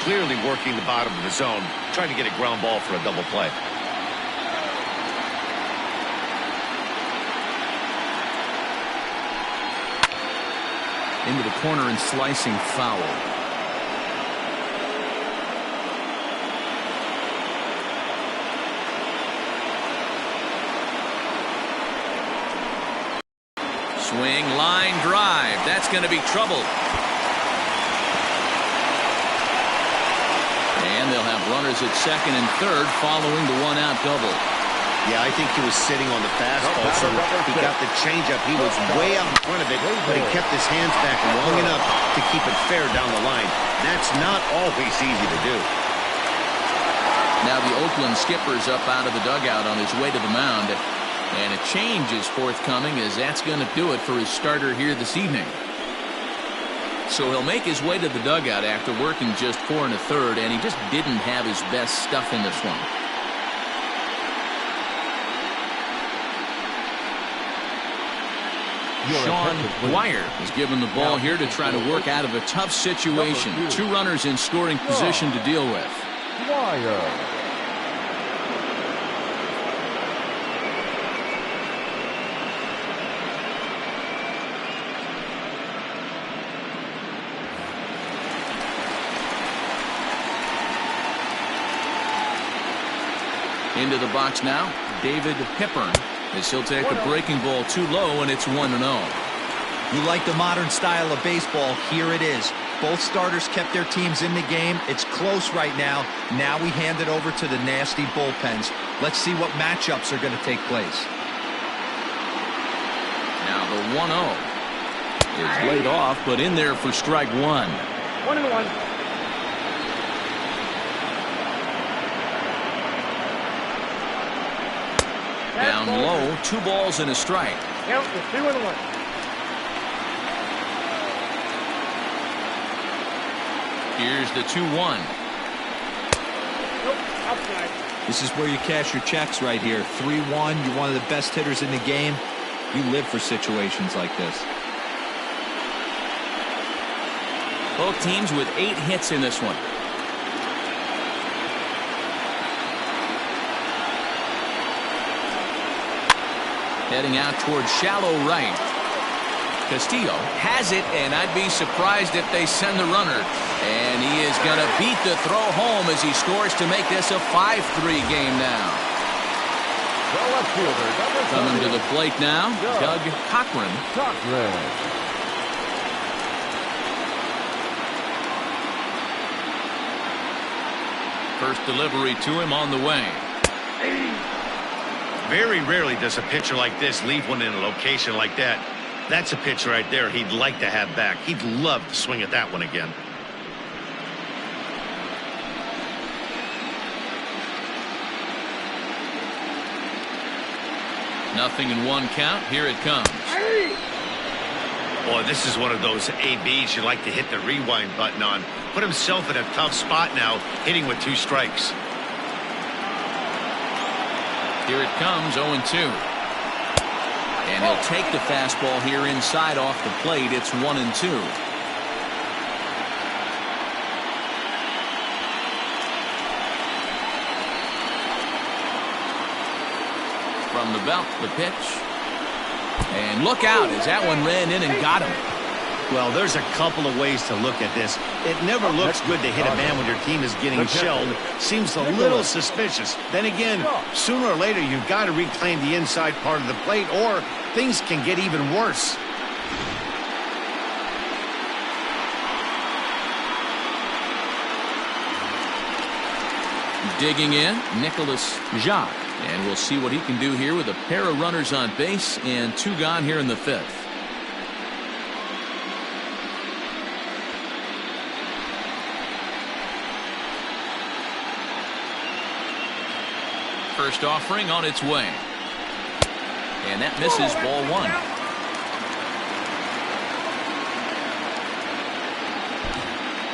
Clearly working the bottom of the zone, trying to get a ground ball for a double play. Into the corner and slicing foul. Swing, line drive. That's going to be trouble. And they'll have runners at second and third following the one-out double. Yeah, I think he was sitting on the fastball, so he got the changeup. He was way out in front of it, but he kept his hands back long enough to keep it fair down the line. That's not always easy to do. Now the Oakland skipper's up out of the dugout on his way to the mound. And a change is forthcoming, as that's going to do it for his starter here this evening. So he'll make his way to the dugout after working just 4 1/3, and he just didn't have his best stuff in this one. Sean Dwyer is given the ball here to try to work out of a tough situation. 2 runners in scoring position to deal with. Dwyer. Into the box now, David Hippern, as he'll take a breaking ball too low, and it's 1-0. You like the modern style of baseball, here it is. Both starters kept their teams in the game. It's close right now. Now we hand it over to the nasty bullpens. Let's see what matchups are going to take place. Now the 1-0 is laid off, but in there for strike 1. 1-1. Down low, 2 balls and a strike. Count is 2-1. Here's the 2-1. Nope, outside. This is where you cash your checks right here. 3-1, you're one of the best hitters in the game. You live for situations like this. Both teams with 8 hits in this one. Heading out towards shallow right. Castillo has it, and I'd be surprised if they send the runner. And he is going to beat the throw home as he scores to make this a 5-3 game now. The left fielder, Coming to the plate now, Doug Cochran. First delivery to him on the way. Very rarely does a pitcher like this leave one in a location like that. That's a pitch right there he'd like to have back. He'd love to swing at that one again. Nothing in 1 count. Here it comes. Boy, this is one of those ABs you like to hit the rewind button on. Put himself in a tough spot now, hitting with 2 strikes. Here it comes, 0-2. And he'll take the fastball here inside off the plate. It's 1-2. From the belt, the pitch. And look out as that one ran in and got him. Well, there's a couple of ways to look at this. It never looks good to hit a man when your team is getting shelled. Seems a little suspicious. Then again, sooner or later, you've got to reclaim the inside part of the plate, or things can get even worse. Digging in, Nicholas Jacques. And we'll see what he can do here with a pair of runners on base and 2 gone here in the 5th. First offering on its way. And that misses, ball 1.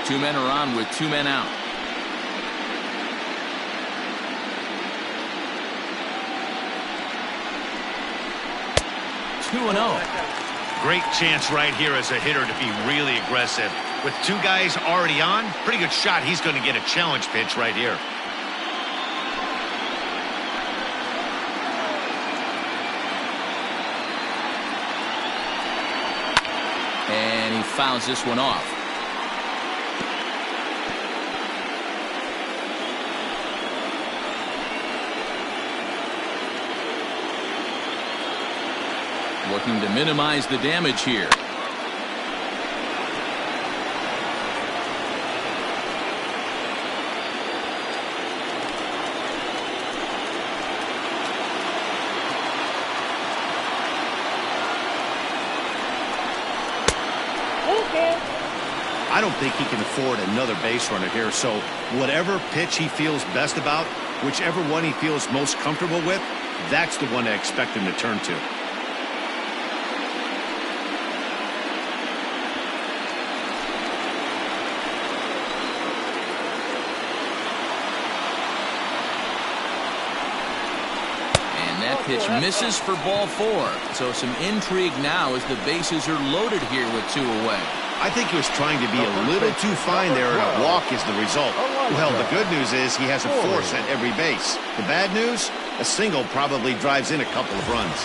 Two men are on with two men out. Two and 0. Great chance right here as a hitter to be really aggressive. With two guys already on, pretty good shot. He's going to get a challenge pitch right here. And he fouls this one off. Looking to minimize the damage here. I don't think he can afford another base runner here, so whatever pitch he feels best about, whichever one he feels most comfortable with, that's the one I expect him to turn to. Pitch misses for ball 4. So some intrigue now as the bases are loaded here with two away. I think he was trying to be a little too fine there, and a walk is the result. Well, the good news is he has a force at every base. The bad news, a single probably drives in a couple of runs.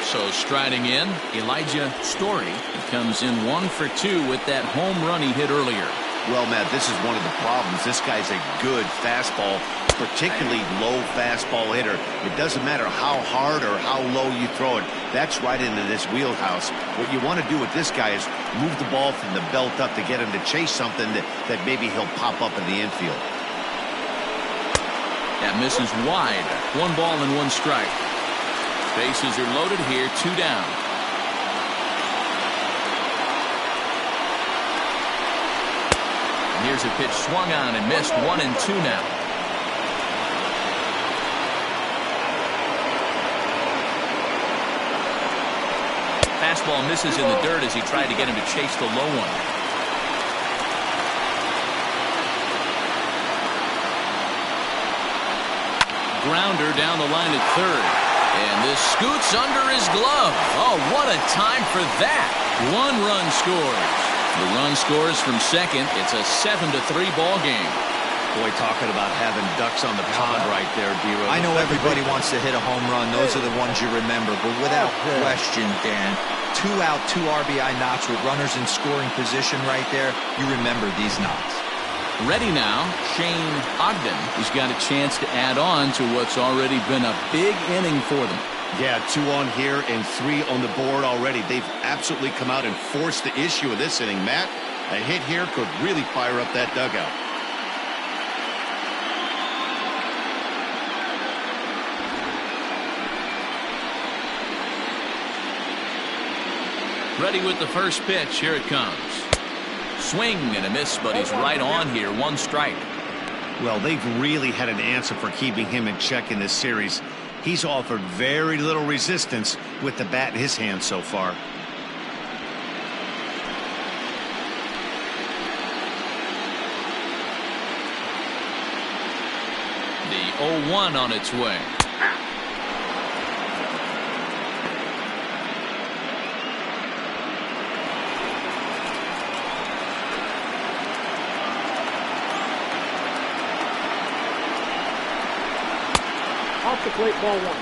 So striding in, Elijah Story. He comes in 1 for 2 with that home run he hit earlier. Well, Matt, this is one of the problems. This guy's a good fastball, particularly low fastball hitter. It doesn't matter how hard or how low you throw it. That's right into this wheelhouse. What you want to do with this guy is move the ball from the belt up to get him to chase something that maybe he'll pop up in the infield. That misses wide. 1 ball and 1 strike. Bases are loaded here, 2 down. Here's a pitch swung on and missed. 1 and 2 now. Fastball misses in the dirt as he tried to get him to chase the low one. Grounder down the line at third. And this scoots under his glove. Oh, what a time for that. 1 run scores. The run scores from second. It's a 7-3 ball game. Boy, talking about having ducks on the pond right there, D-Rose. I know everybody wants to hit a home run. Those are the ones you remember. But without question, Dan, 2 out, 2 RBI knocks with runners in scoring position right there. You remember these knocks. Ready now, Shane Ogden. He's got a chance to add on to what's already been a big inning for them. Yeah, 2 on here and 3 on the board already. They've absolutely come out and forced the issue of this inning, Matt. A hit here could really fire up that dugout. Ready with the first pitch. Here it comes. Swing and a miss, but he's right on here. 1 strike. Well, they've really had an answer for keeping him in check in this series. He's offered very little resistance with the bat in his hand so far. The 0-1 on its way. Off the plate, ball 1.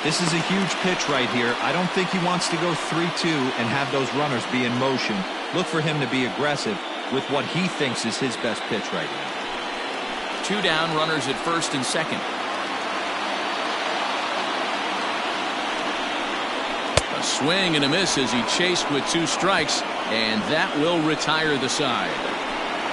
This is a huge pitch right here. I don't think he wants to go 3-2 and have those runners be in motion. Look for him to be aggressive with what he thinks is his best pitch right now. 2 down, runners at first and second. A swing and a miss as he chased with 2 strikes, and that will retire the side.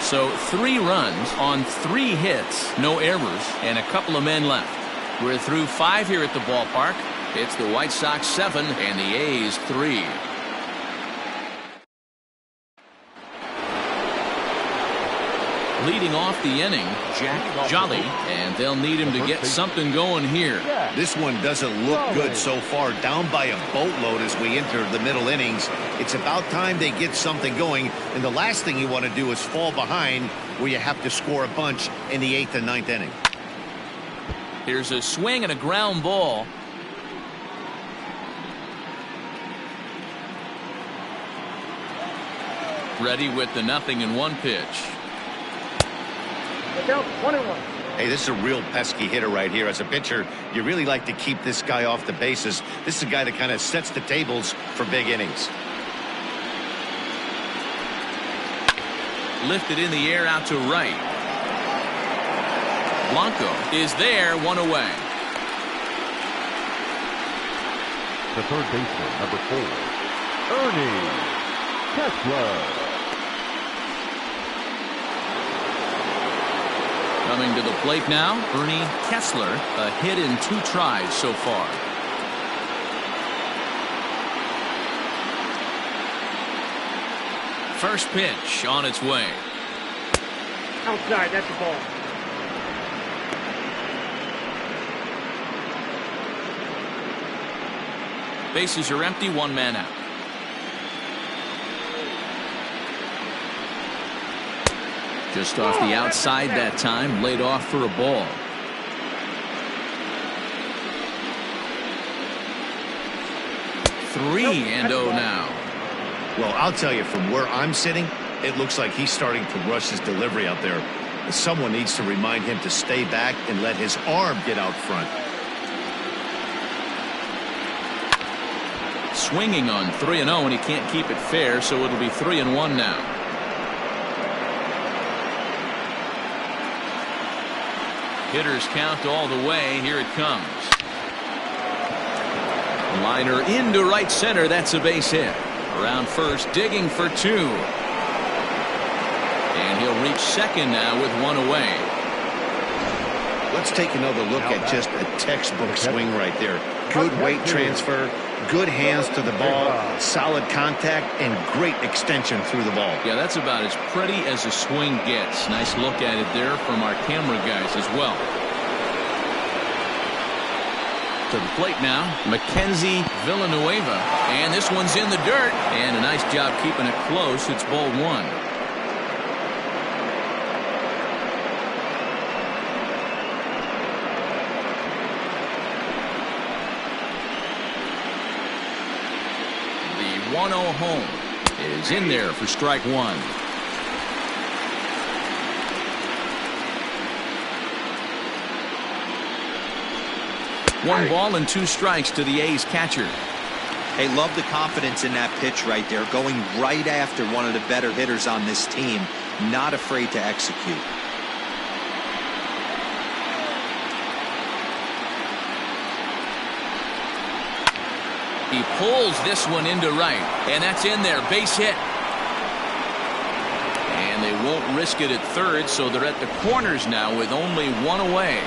So 3 runs on 3 hits, no errors, and a couple of men left. We're through 5 here at the ballpark. It's the White Sox 7 and the A's 3. leading off the inning, Jack Jolly, and they'll need him to get something going here. This one doesn't look good so far, down by a boatload as we enter the middle innings. It's about time they get something going, and the last thing you want to do is fall behind where you have to score a bunch in the 8th and 9th inning. Here's a swing and a ground ball. Ready with the 0-1 pitch. Look out, 1-1. Hey, this is a real pesky hitter right here. As a pitcher, you really like to keep this guy off the bases. This is a guy that kind of sets the tables for big innings. Lifted in the air out to right. Blanco is there, one away. The third baseman, number 4, Ernie Kessler. Coming to the plate now, Ernie Kessler, a hit in 2 tries so far. First pitch on its way. Outside, that's the ball. Bases are empty, 1 man out. Just off the outside that time, laid off for a ball. Three and 0 now. Well, I'll tell you, from where I'm sitting, it looks like he's starting to rush his delivery out there. Someone needs to remind him to stay back and let his arm get out front. Swinging on 3-0, and he can't keep it fair, so it'll be 3-1 now. Hitters count all the way. Here it comes. Liner into right center. That's a base hit. Around first, digging for 2. And he'll reach second now with 1 away. Let's take another look at just a textbook swing right there. Good weight transfer, good hands to the ball, solid contact, and great extension through the ball. Yeah, that's about as pretty as a swing gets. Nice look at it there from our camera guys as well. To the plate now, Mackenzie Villanueva. And this one's in the dirt. And a nice job keeping it close. It's ball 1. The 1-0 home is in there for strike 1. One ball and 2 strikes to the A's catcher. Hey, love the confidence in that pitch right there. Going right after one of the better hitters on this team. Not afraid to execute. He pulls this one into right, and that's in there. Base hit. And they won't risk it at third, so they're at the corners now with only 1 away.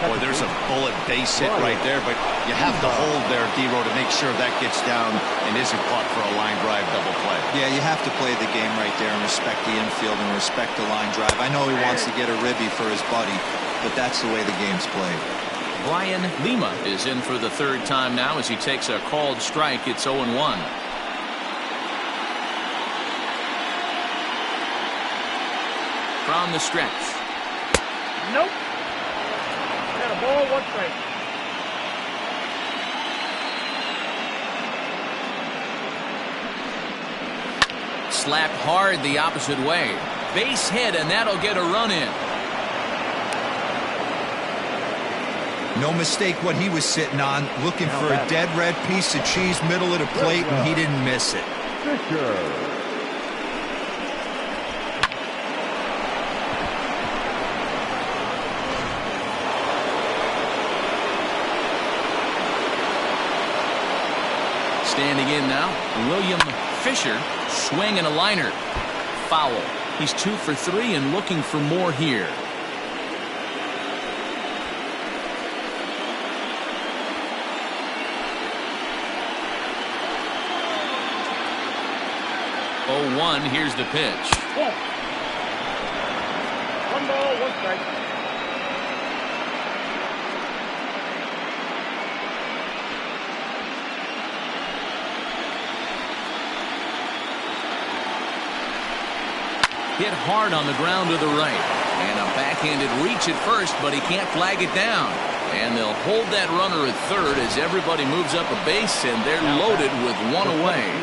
Boy, there's a bullet base hit right there, but you have to hold there, D-Row, to make sure that gets down and isn't caught for a line drive double play. Yeah, you have to play the game right there and respect the infield and respect the line drive. I know he wants to get a ribby for his buddy, but that's the way the game's played. Brian Lima is in for the 3rd time now as he takes a called strike. It's 0-1. From the stretch. Nope. Got a ball, 1 strike. Slapped hard the opposite way. Base hit, and that'll get a run in. No mistake what he was sitting on, looking for a dead red piece of cheese middle of the plate, and he didn't miss it. Standing in now, William Fisher, swing and a liner. Foul. He's 2 for 3 and looking for more here. Oh, 1, here's the pitch. One ball, one strike. Hit hard on the ground to the right. And a backhanded reach at first, but he can't flag it down. And they'll hold that runner at third as everybody moves up a base, and they're loaded with one away.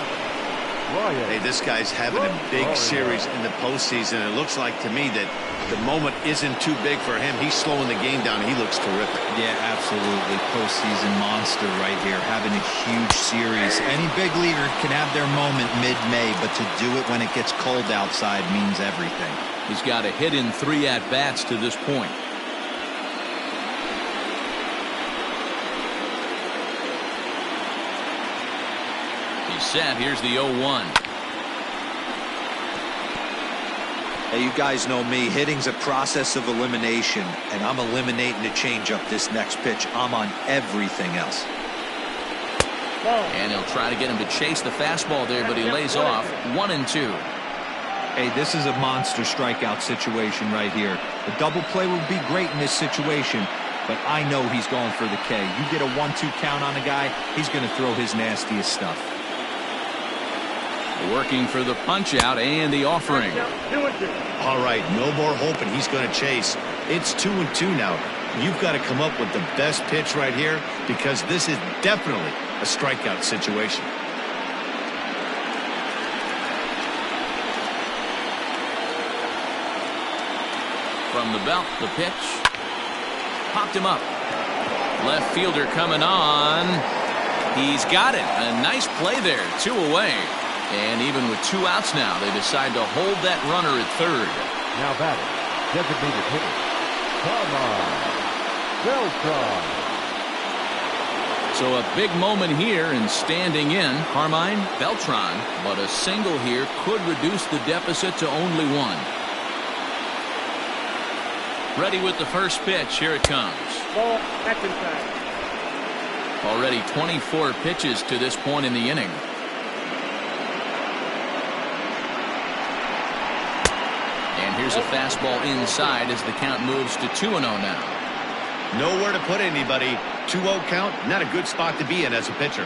Hey, this guy's having a big series in the postseason. It looks like to me that the moment isn't too big for him. He's slowing the game down. He looks terrific. Yeah, absolutely. Postseason monster right here, having a huge series. Any big leaguer can have their moment mid-May, but to do it when it gets cold outside means everything. He's got a hit in 3 at-bats to this point. He's set. Here's the 0-1. Hey, you guys know me. Hitting's a process of elimination, and I'm eliminating the changeup this next pitch. I'm on everything else. And he'll try to get him to chase the fastball there, but he lays off 1-2. Hey, this is a monster strikeout situation right here. A double play would be great in this situation, but I know he's going for the K. You get a 1-2 count on a guy, he's going to throw his nastiest stuff. Working for the punch out and the offering. 2-2. All right, no more hoping he's going to chase. It's 2-2 now. You've got to come up with the best pitch right here, because this is definitely a strikeout situation. From the belt, the pitch. Popped him up. Left fielder coming on. He's got it. A nice play there. 2 away. And even with 2 outs now, they decide to hold that runner at third. Now batting, designated hitter, Beltran. So a big moment here and standing in, Carmine Beltran, but a single here could reduce the deficit to only 1. Ready with the first pitch. Here it comes. Ball, action time. Already 24 pitches to this point in the inning. And here's a fastball inside as the count moves to 2-0 now. Nowhere to put anybody. 2-0 count, not a good spot to be in as a pitcher.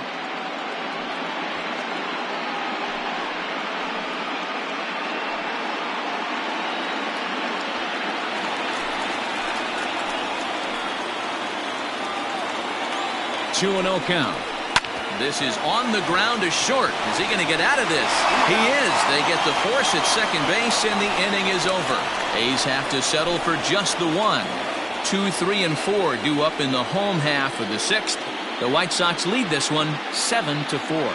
Two 2-0 count. This is on the ground to short. Is he going to get out of this? He is. They get the force at second base, and the inning is over. A's have to settle for just the 1. 2, 3, and 4 due up in the home half of the 6th. The White Sox lead this one 7-4.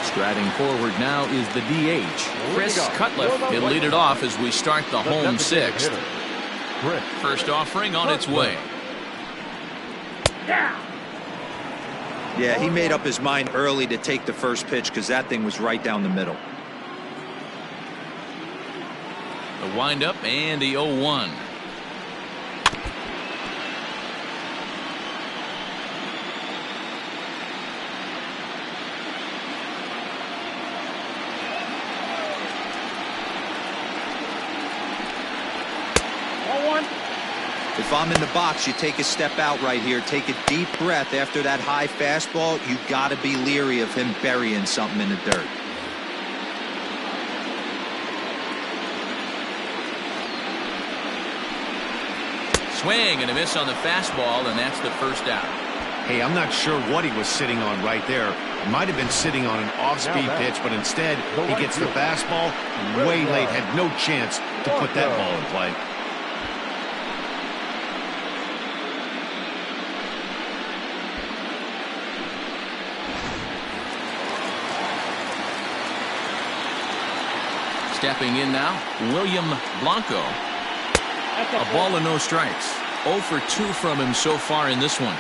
Striding forward now is the DH, Chris Cutliff. He'll lead it off as we start the home 6th. First offering on its way. Yeah, he made up his mind early to take the first pitch because that thing was right down the middle. The windup and the 0-1. If I'm in the box, you take a step out right here. Take a deep breath after that high fastball. You got to be leery of him burying something in the dirt. Swing and a miss on the fastball, and that's the first out. Hey, I'm not sure what he was sitting on right there. Might have been sitting on an off-speed pitch, but instead he gets the fastball way late. Had no chance to put that ball in play. Stepping in now, William Blanco. A ball and no strikes. 0 for 2 from him so far in this one.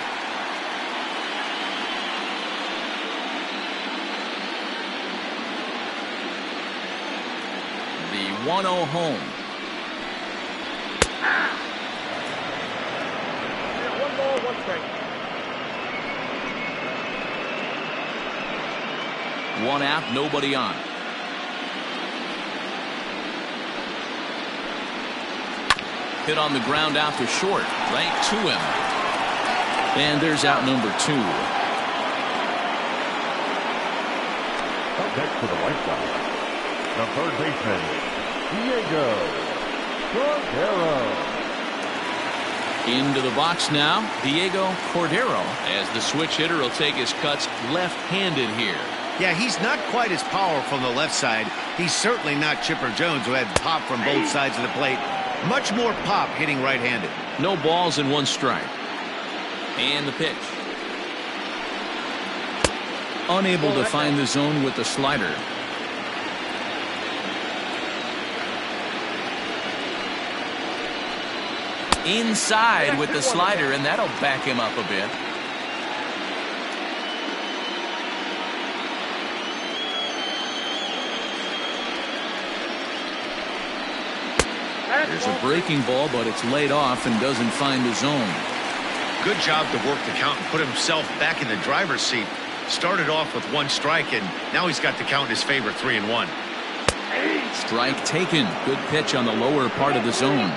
The 1-0 home. One ball, one strike. 1 out, nobody on. Hit on the ground out to short, right to him. And there's out number 2. Up next to the White Sox, the third baseman, Diego Cordero. Into the box now, Diego Cordero, as the switch hitter will take his cuts left-handed here. Yeah, he's not quite as powerful on the left side. He's certainly not Chipper Jones, who had pop from both sides of the plate. Much more pop hitting right-handed. No balls and 1 strike. And the pitch. Unable to find the zone with the slider. Inside with the slider, and that'll back him up a bit. There's a breaking ball, but it's laid off and doesn't find the zone. Good job to work the count and put himself back in the driver's seat. Started off with 1 strike, and now he's got the count in his favor, 3-1. Strike taken. Good pitch on the lower part of the zone.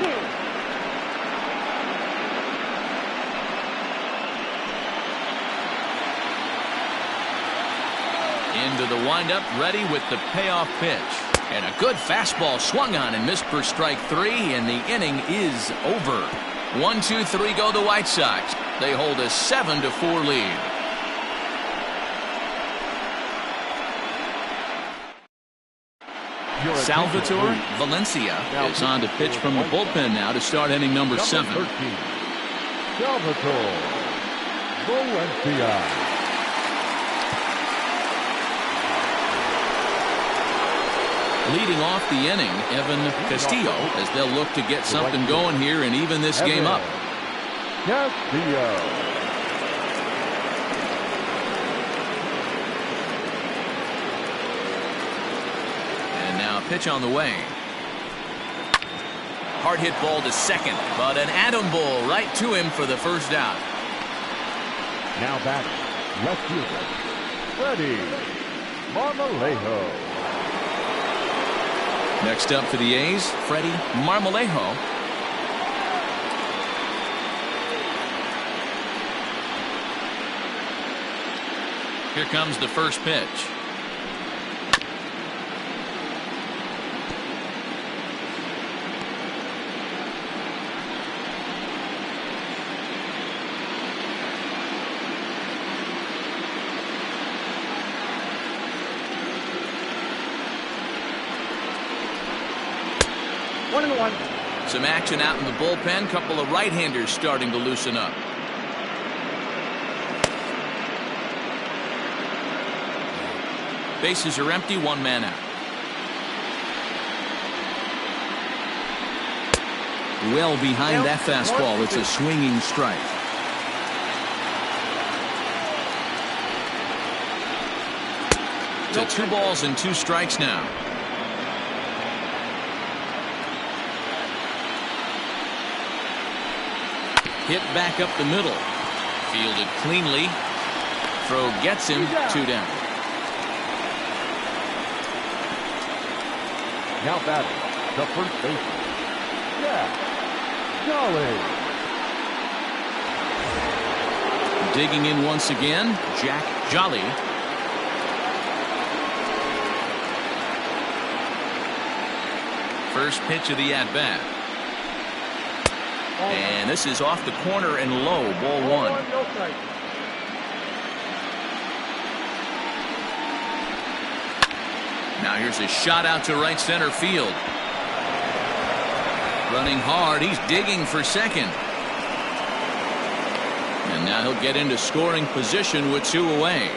Into the windup, ready with the payoff pitch. And a good fastball swung on and missed for strike 3, and the inning is over. 1-2-3 go the White Sox. They hold a 7-4 lead. Salvatore Valencia is on to pitch from the bullpen now to start inning number 7. 13, Salvatore Valencia. Leading off the inning, Evan Castillo, as they'll look to get something going here and even this game up. Castillo. And now a pitch on the way. Hard hit ball to second, but an atom ball right to him for the first out. Now batting, left fielder, Freddie Marmolejo. Next up for the A's, Freddie Marmolejo. Here comes the first pitch. Some action out in the bullpen. Couple of right-handers starting to loosen up. Bases are empty, 1 man out. Well behind that fastball. It's a swinging strike. To 2 balls and 2 strikes now. Hit back up the middle. Fielded cleanly. Throw gets him 2 down. Now batting, the first baseman, Jack Jolly. Digging in once again, Jack Jolly. First pitch of the at-bat. And this is off the corner and low, ball 1. Now here's a shot out to right center field. Running hard, he's digging for second. And now he'll get into scoring position with 2 away.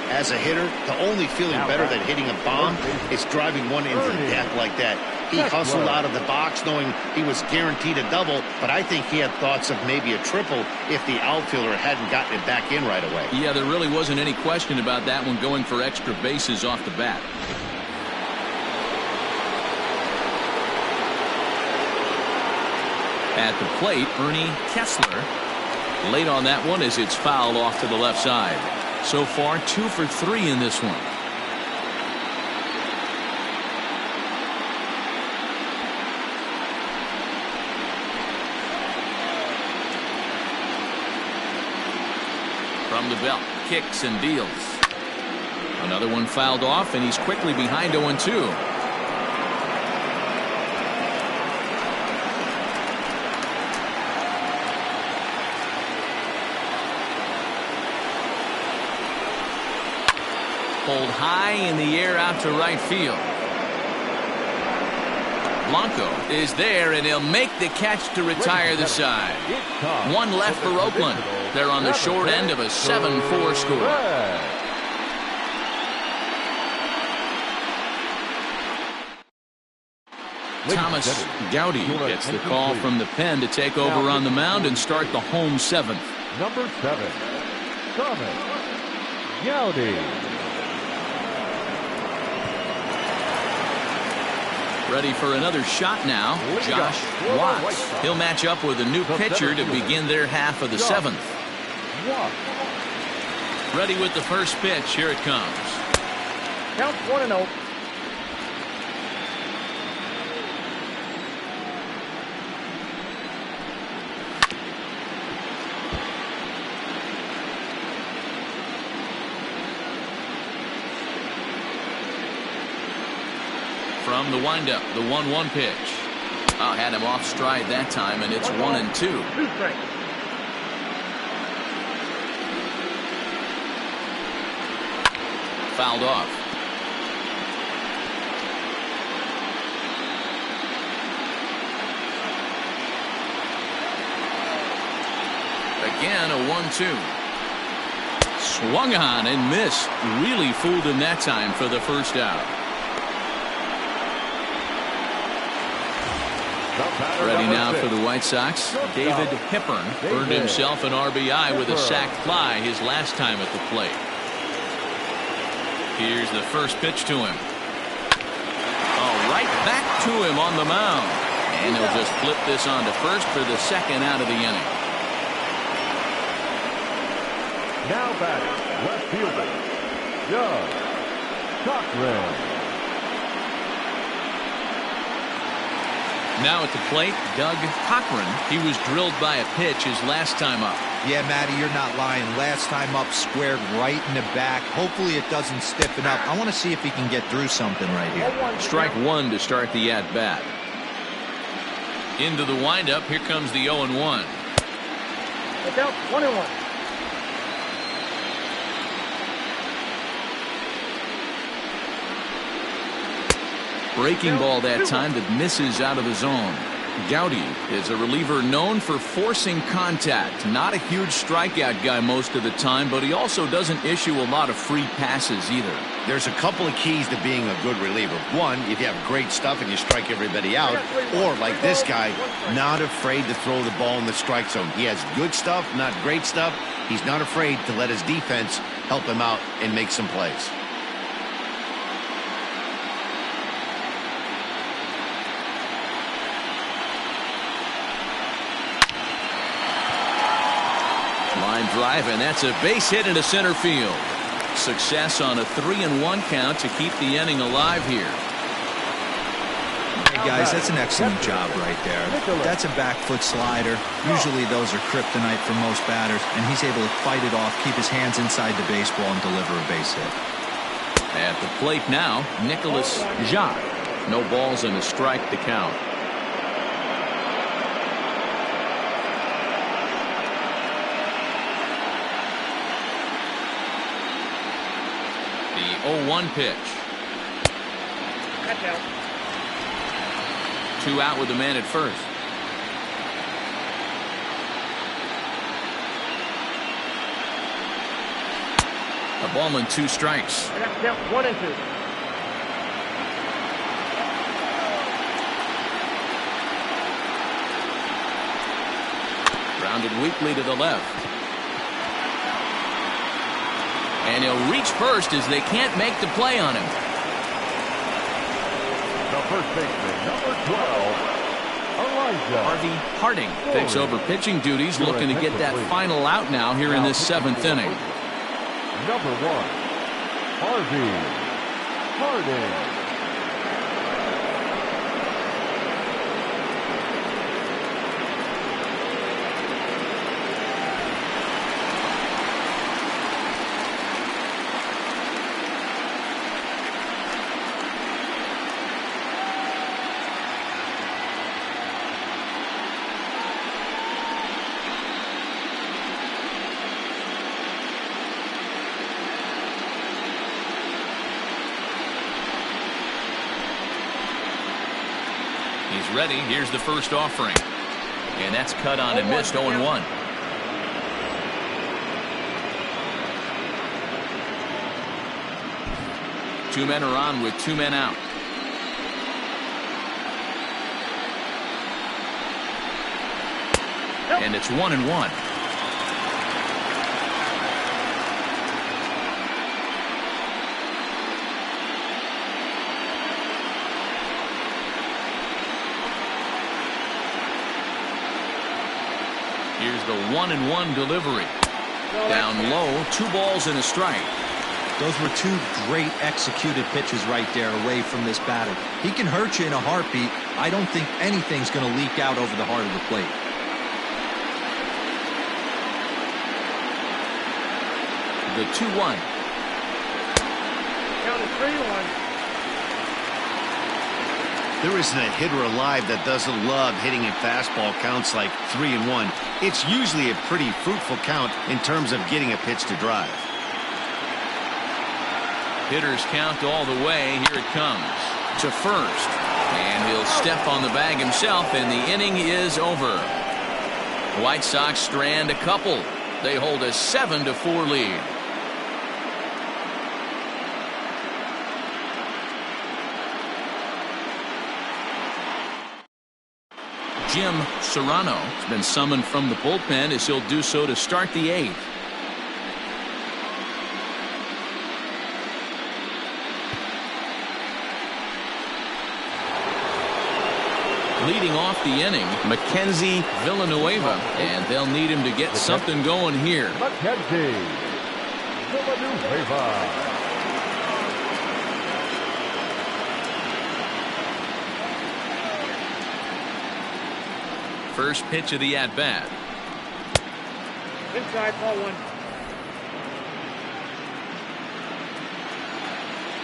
As a hitter, the only feeling better than hitting a bomb is driving one into the deck like that. He hustled out of the box knowing he was guaranteed a double, but I think he had thoughts of maybe a triple if the outfielder hadn't gotten it back in right away. Yeah, there really wasn't any question about that one, going for extra bases off the bat. At the plate, Ernie Kessler. Late on that one as it's fouled off to the left side. So far, 2 for 3 in this one. From the belt, kicks and deals. Another one fouled off, and he's quickly behind 0-2. Pulled high in the air out to right field. Blanco is there, and he'll make the catch to retire the side. One left for Oakland. They're on the short end of a 7-4 score. Thomas Gowdy gets the call from the pen to take over on the mound and start the home 7th. Number 7, Thomas Gowdy. Ready for another shot now, Josh Watts. He'll match up with a new pitcher to begin their half of the 7th. Ready with the first pitch. Here it comes. Count 1-0. From the windup, the 1-1 pitch. Had him off stride that time, and it's 1-2. 2 strikes. Fouled off. Again, a 1-2. Swung on and missed. Really fooled him that time for the first out. Ready now for the White Sox. David Hippern earned himself an RBI with a sac fly his last time at the plate. Here's the first pitch to him. Right back to him on the mound. And he'll just flip this on to first for the second out of the inning. Now batting, left fielder, Doug Cochran. Now at the plate, Doug Cochran. He was drilled by a pitch his last time up. Yeah, Matty, you're not lying. Last time up, squared right in the back. Hopefully it doesn't stiffen up. I want to see if he can get through something right here. Strike one to start the at-bat. Into the windup. Here comes the 0-1. Look out, 1-1. Breaking ball that time that misses out of the zone. Gowdy is a reliever known for forcing contact. Not a huge strikeout guy most of the time, but he also doesn't issue a lot of free passes either. There's a couple of keys to being a good reliever. One, if you have great stuff and you strike everybody out, or like this guy, not afraid to throw the ball in the strike zone. He has good stuff, not great stuff. He's not afraid to let his defense help him out and make some plays. Line drive, and that's a base hit into center field. Success on a 3-1 count to keep the inning alive here. Hey guys, that's an excellent job right there. That's a back foot slider. Usually those are kryptonite for most batters, and he's able to fight it off, keep his hands inside the baseball, and deliver a base hit. At the plate now, Nicholas Jacques. No balls and a strike to count. The 0-1 pitch. Catch out. 2 out with the man at first. A ball and 2 strikes. Count 1-2. Grounded weakly to the left. And he'll reach first as they can't make the play on him. The first baseman, number 12, Elijah. Harvey Harding takes over pitching duties, looking to get that final out now here in this 7th inning. Number 1, Harvey Harding. He's ready. Here's the first offering. And that's cut on and missed. 0-1. Two men are on with two men out. And it's 1-1. Here's the 1-1 delivery. Down low, 2 balls and a strike. Those were 2 great executed pitches right there away from this batter. He can hurt you in a heartbeat. I don't think anything's going to leak out over the heart of the plate. The 2-1. Count is 3-1. There isn't a hitter alive that doesn't love hitting at fastball counts like 3-1. It's usually a pretty fruitful count in terms of getting a pitch to drive. Hitters count all the way. Here it comes to first. And he'll step on the bag himself, and the inning is over. White Sox strand a couple. They hold a 7-4 lead. Jim Serrano has been summoned from the bullpen as he'll do so to start the 8th. Leading off the inning, Mackenzie Villanueva, and they'll need him to get something going here. Mackenzie Villanueva. First pitch of the at-bat. Inside, ball 1.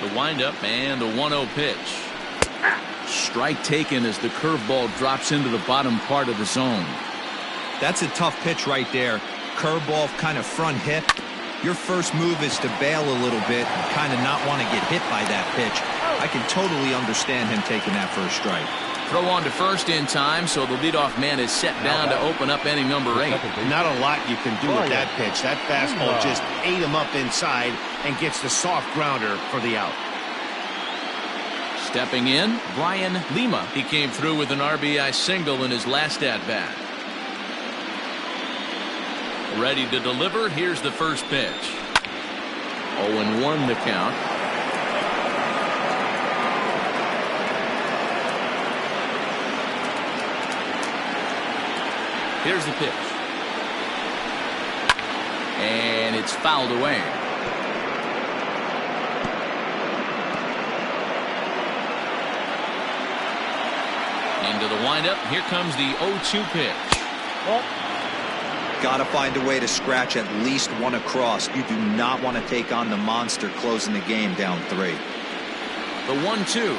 The windup and the 1-0 pitch. Strike taken as the curveball drops into the bottom part of the zone. That's a tough pitch right there. Curveball kind of front hip. Your first move is to bail a little bit and kind of not want to get hit by that pitch. I can totally understand him taking that first strike. Throw on to first in time, so the leadoff man is set down to open up inning number 8. Not a lot you can do with that pitch. That fastball just ate him up inside and gets the soft grounder for the out. Stepping in, Brian Lima. He came through with an RBI single in his last at-bat. Ready to deliver. Here's the first pitch. 0-1 the count. Here's the pitch. And it's fouled away. Into the windup. Here comes the 0-2 pitch. Got to find a way to scratch at least one across. You do not want to take on the monster closing the game down 3. The 1-2.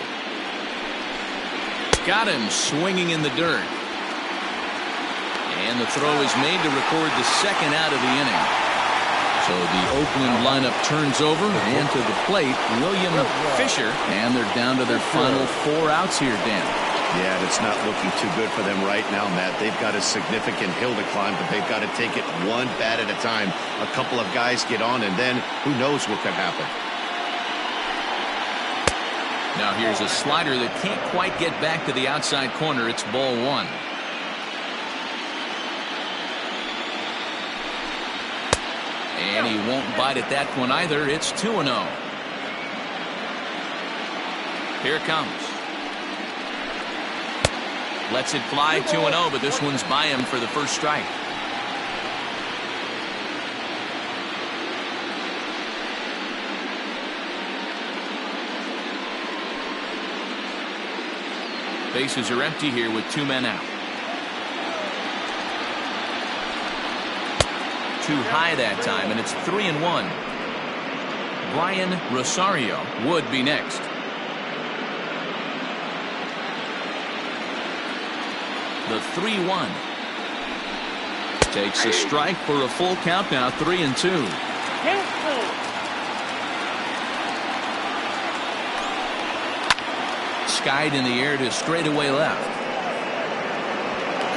Got him swinging in the dirt. And the throw is made to record the second out of the inning. So the Oakland lineup turns over, and to the plate, William Fisher. And they're down to their final 4 outs here, Dan. Yeah, it's not looking too good for them right now, Matt. They've got a significant hill to climb, but they've got to take it one bat at a time. A couple of guys get on, and then who knows what could happen. Now here's a slider that can't quite get back to the outside corner. It's ball 1. And he won't bite at that one either. It's 2-0. Here it comes. Lets it fly 2-0, but this one's by him for the first strike. Bases are empty here with 2 men out. Too high that time, and it's 3-1. Brian Rosario would be next. The 3-1. Takes a strike for a full count now, 3-2. Skied in the air to straightaway left.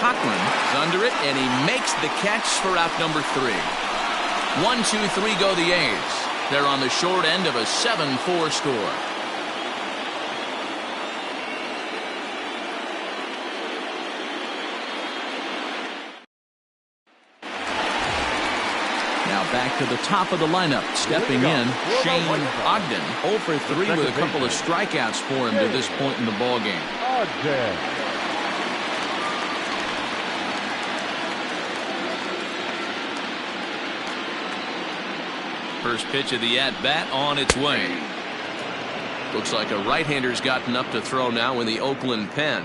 Cochran is under it, and he makes the catch for out number 3. 1, 2, 3 go the A's. They're on the short end of a 7-4 score. Now back to the top of the lineup. Stepping in, Shane Ogden. 0 for 3 with a couple of strikeouts for him to this point in the ballgame. First pitch of the at-bat on its way. Looks like a right-hander's gotten up to throw now in the Oakland pen.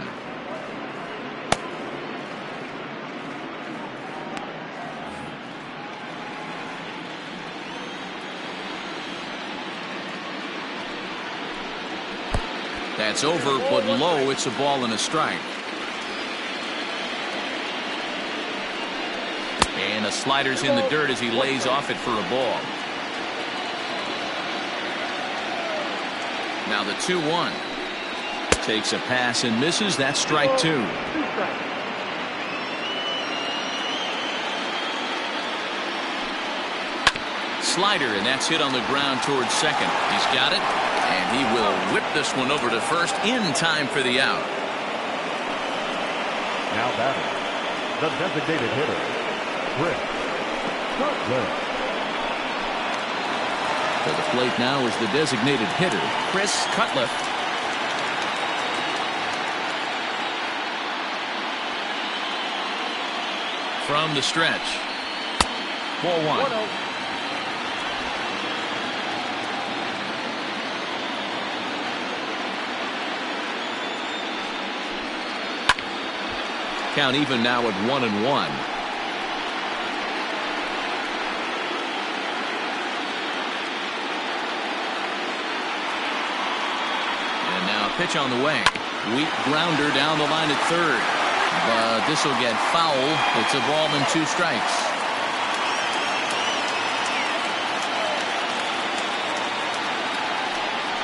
That's over, but low. It's a ball and a strike. And a slider's in the dirt as he lays off it for a ball. Now the 2-1. Takes a pass and misses. That's strike 2. Slider, and that's hit on the ground towards second. He's got it, and he will whip this one over to first in time for the out. Now batting, the designated hitter, Chris Cutler. To the plate now is the designated hitter, Chris Cutler. From the stretch. Ball 1. Count even now at 1-1. And now a pitch on the way. Weak grounder down the line at third. But this will get foul. It's a ball and 2 strikes.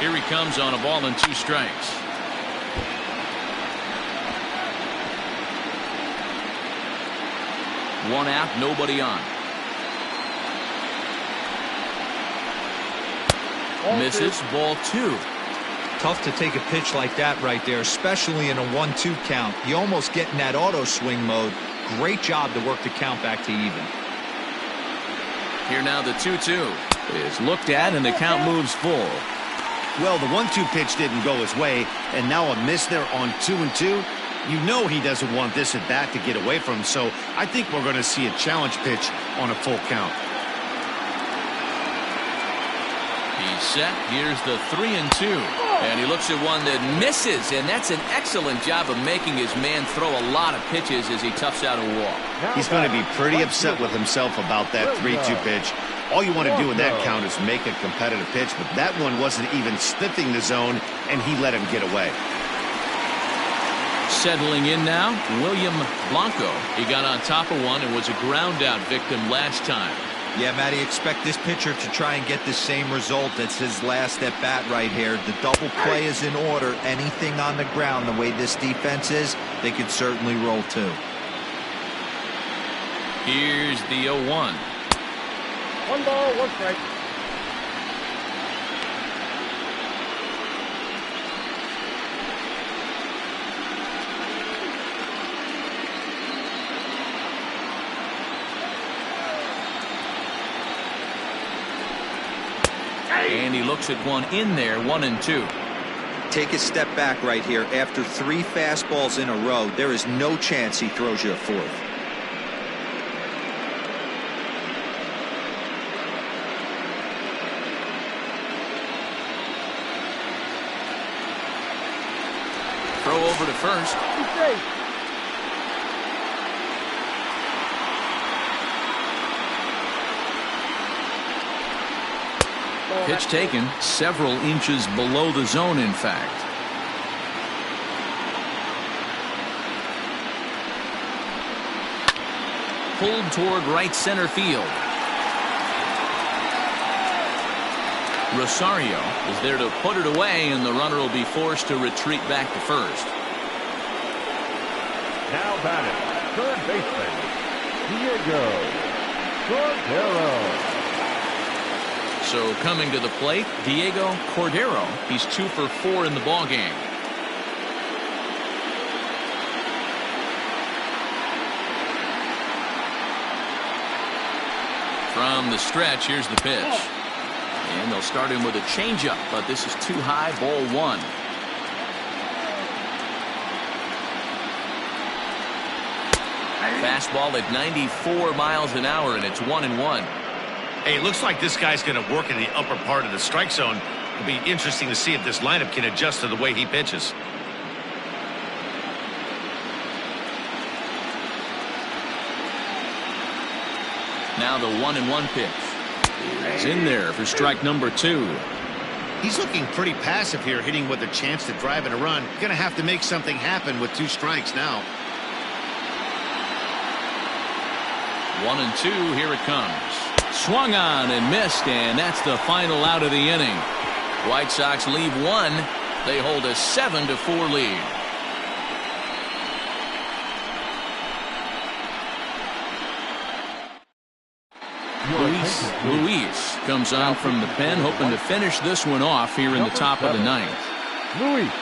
Here he comes on a ball and 2 strikes. One out, nobody on. Misses, ball 2. Tough to take a pitch like that right there, especially in a 1-2 count. You almost get in that auto swing mode. Great job to work the count back to even. Here now the 2-2 is looked at, and the count moves full. Well, the 1-2 pitch didn't go his way, and now a miss there on 2-2. You know he doesn't want this at bat to get away from him, so I think we're going to see a challenge pitch on a full count. He's set. Here's the 3-2. And he looks at one that misses, and that's an excellent job of making his man throw a lot of pitches as he toughs out a walk. He's going to be pretty upset with himself about that 3-2 pitch. All you want to do in that count is make a competitive pitch, but that one wasn't even sniffing the zone, and he let him get away. Settling in now, William Blanco. He got on top of one and was a ground out victim last time. Yeah, Matty, expect this pitcher to try and get the same result. That's his last at bat right here. The double play is in order. Anything on the ground, the way this defense is, they could certainly roll too. Here's the 0-1. 1 ball, 1 strike. And he looks at one in there, 1-2. Take a step back right here. After 3 fastballs in a row, there is no chance he throws you a 4th. Throw over to first. Pitch taken several inches below the zone, in fact. Pulled toward right center field. Rosario is there to put it away, and the runner will be forced to retreat back to first. Now batting, third baseman, Diego Cordero. So coming to the plate, Diego Cordero. He's 2 for 4 in the ballgame. From the stretch, here's the pitch. And they'll start him with a changeup, but this is too high, ball 1. Fastball at 94 miles an hour, and it's 1-1. Hey, it looks like this guy's going to work in the upper part of the strike zone. It'll be interesting to see if this lineup can adjust to the way he pitches. Now the 1-1 pitch. It's in there for strike number 2. He's looking pretty passive here, hitting with a chance to drive in a run. Going to have to make something happen with 2 strikes now. 1-2, here it comes. Swung on and missed, and that's the final out of the inning. White Sox leave 1. They hold a 7-4 lead. Luis comes on from the pen, hoping to finish this one off here in the top of the 9th. Luis.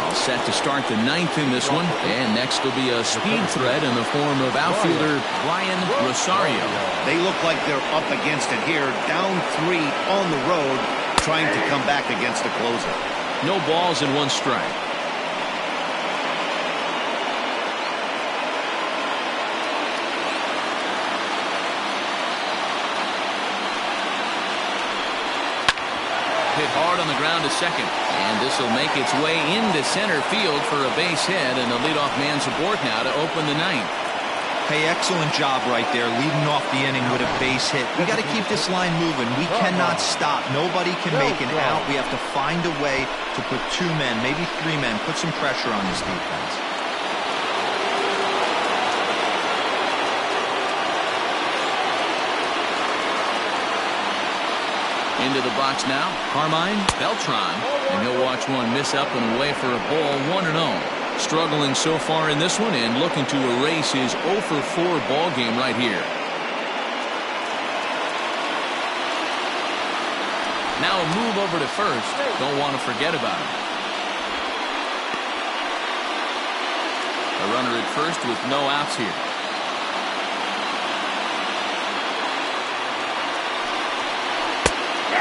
All set to start the 9th in this one, and next will be a speed threat in the form of outfielder Brian Rosario. They look like they're up against it here, down 3 on the road, trying to come back against the closer. No balls and 1 strike. Hit hard on the ground to second, and this will make its way into center field for a base hit, and the leadoff man's aboard now to open the 9th. Hey, excellent job right there, leading off the inning with a base hit. We got to keep this line moving. We cannot stop. Nobody can make an out. We have to find a way to put 2 men, maybe 3 men, put some pressure on this defense. Into the box now, Carmine Beltran, and he'll watch one miss up and away for a ball, 1-0. Struggling so far in this one and looking to erase his 0 for 4 ball game right here. Now a move over to first. Don't want to forget about him. A runner at first with no outs here.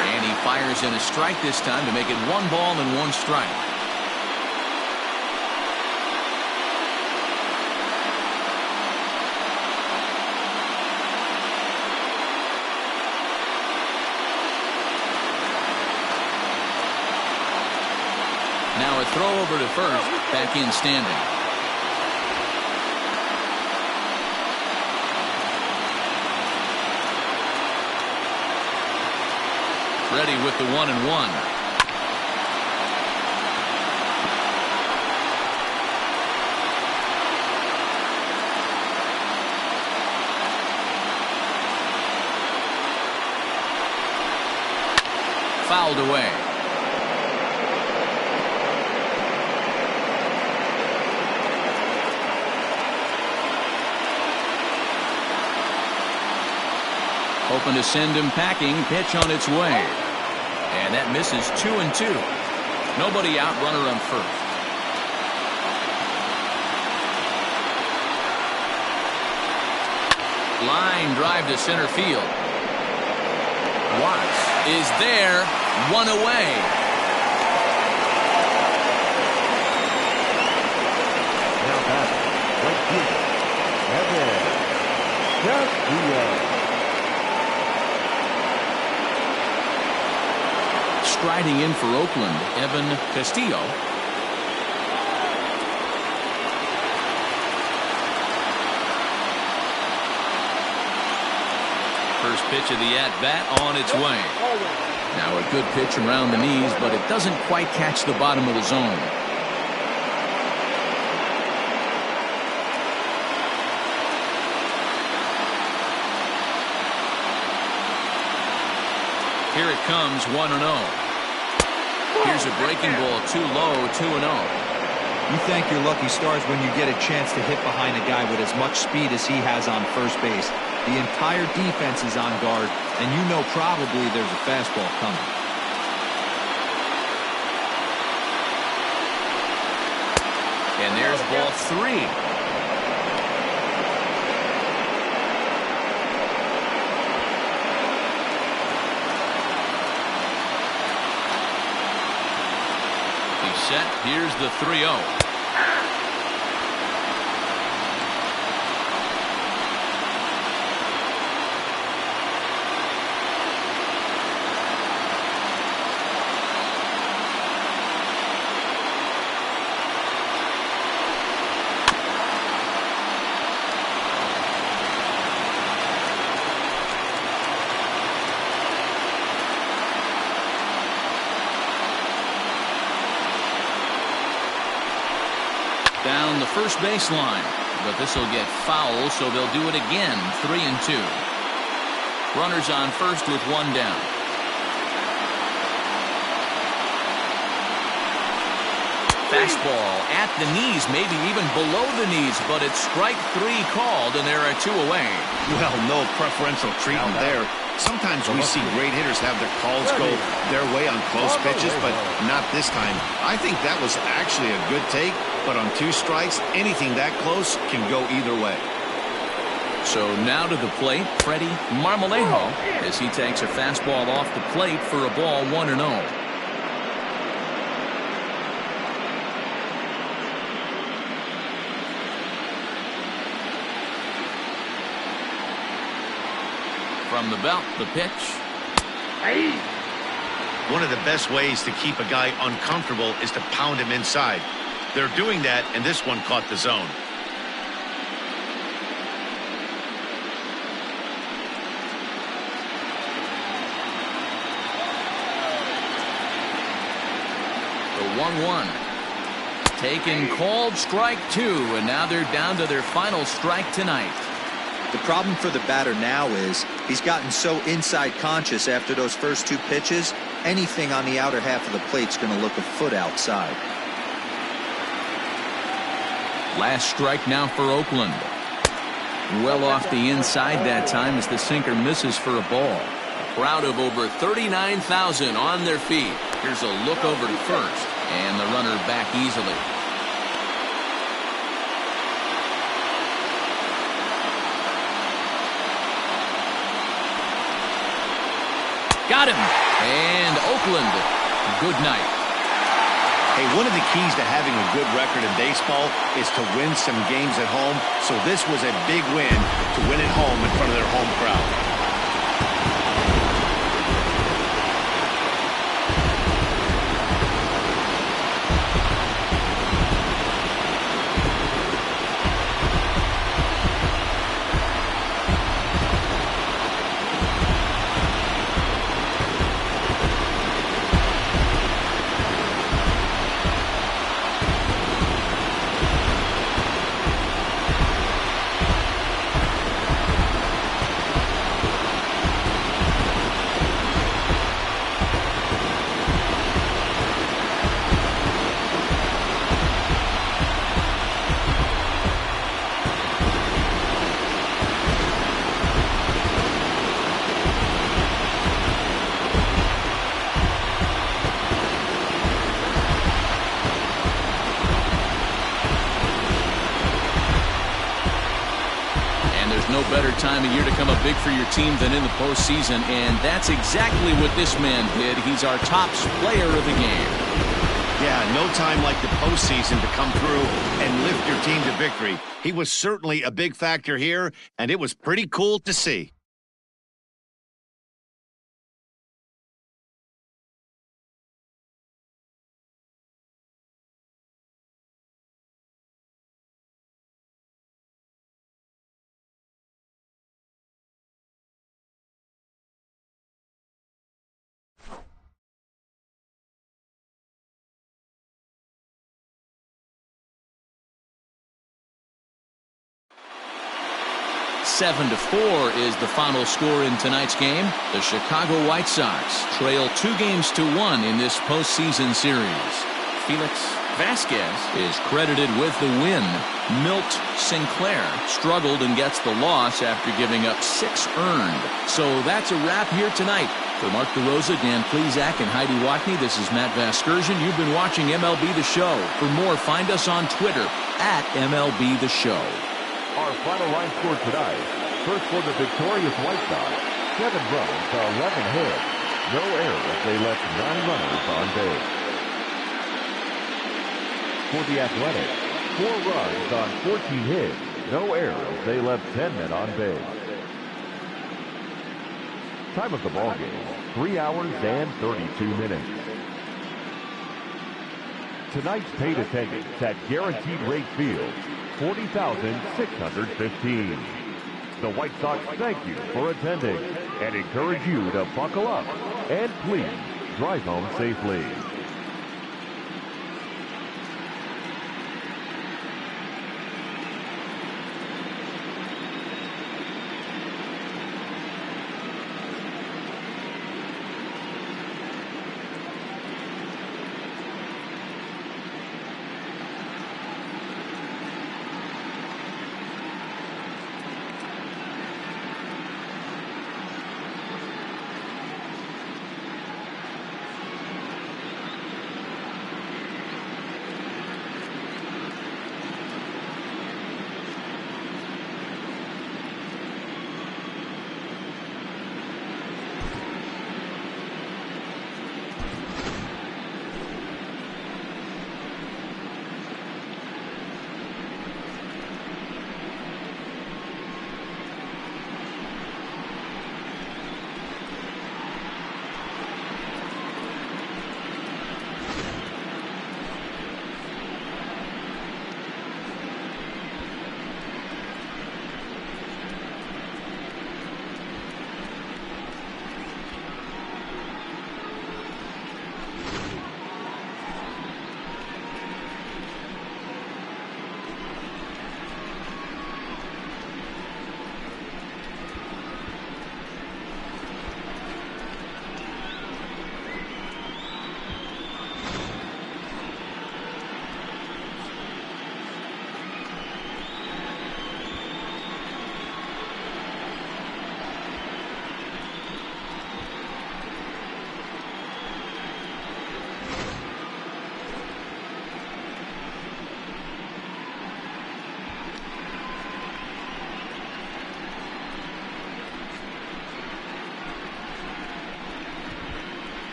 And he fires in a strike this time to make it 1 ball and 1 strike. Now a throw over to first, back in standing. Ready with the 1-1. Fouled away. Hoping to send him packing. Pitch on its way. And that misses 2-2. Nobody out, runner on first. Line drive to center field. Watts is there, 1 away. Now back, right here. Evan Castillo. Striding in for Oakland, Evan Castillo. First pitch of the at-bat on its way. Now a good pitch around the knees, but it doesn't quite catch the bottom of the zone. Here it comes, 1-0. Here's a breaking ball too low, 2-0. You thank your lucky stars when you get a chance to hit behind a guy with as much speed as he has on first base. The entire defense is on guard, and you know probably there's a fastball coming. And there's ball 3. He's set. Here's the 3-0. Down the first baseline, but this will get foul, so they'll do it again. 3-2. Runners on first with 1 down. Fastball at the knees, maybe even below the knees, but it's strike 3 called, and there are 2 away. Well, no preferential treatment there. Sometimes we see great hitters have their calls go their way on close pitches, but not this time. I think that was actually a good take, but on 2 strikes, anything that close can go either way. So now to the plate, Freddie Marmolejo, as he takes a fastball off the plate for a ball 1-0. From the belt, the pitch. One of the best ways to keep a guy uncomfortable is to pound him inside. They're doing that, and this one caught the zone. The 1-1. Taken, called strike 2, and now they're down to their final strike tonight. The problem for the batter now is he's gotten so inside conscious after those first 2 pitches, anything on the outer half of the plate's going to look a foot outside. Last strike now for Oakland. Well off the inside that time as the sinker misses for a ball. A crowd of over 39,000 on their feet. Here's a look over to first, and the runner back easily. Got him. And Oakland, good night. Hey, one of the keys to having a good record in baseball is to win some games at home. So this was a big win to win at home in front of their home crowd. No better time of year to come up big for your team than in the postseason, and that's exactly what this man did. He's our top player of the game. Yeah, no time like the postseason to come through and lift your team to victory. He was certainly a big factor here, and it was pretty cool to see. 7-4 is the final score in tonight's game. The Chicago White Sox trail 2-1 in this postseason series. Felix Vasquez is credited with the win. Milt Sinclair struggled and gets the loss after giving up 6 earned. So that's a wrap here tonight. For Mark DeRosa, Dan Plesac, and Heidi Watney, this is Matt Vasgersian. You've been watching MLB The Show. For more, find us on Twitter at MLB The Show. Our final line score tonight. First for the victorious White Sox, 7 runs to 11 hits. No errors. They left 9 runners on base. For the Athletics, 4 runs on 14 hits. No errors. They left 10 men on base. Time of the ball game, 3 hours and 32 minutes. Tonight's paid attendance at Guaranteed Rate Field, 40,615. The White Sox thank you for attending and encourage you to buckle up and please drive home safely.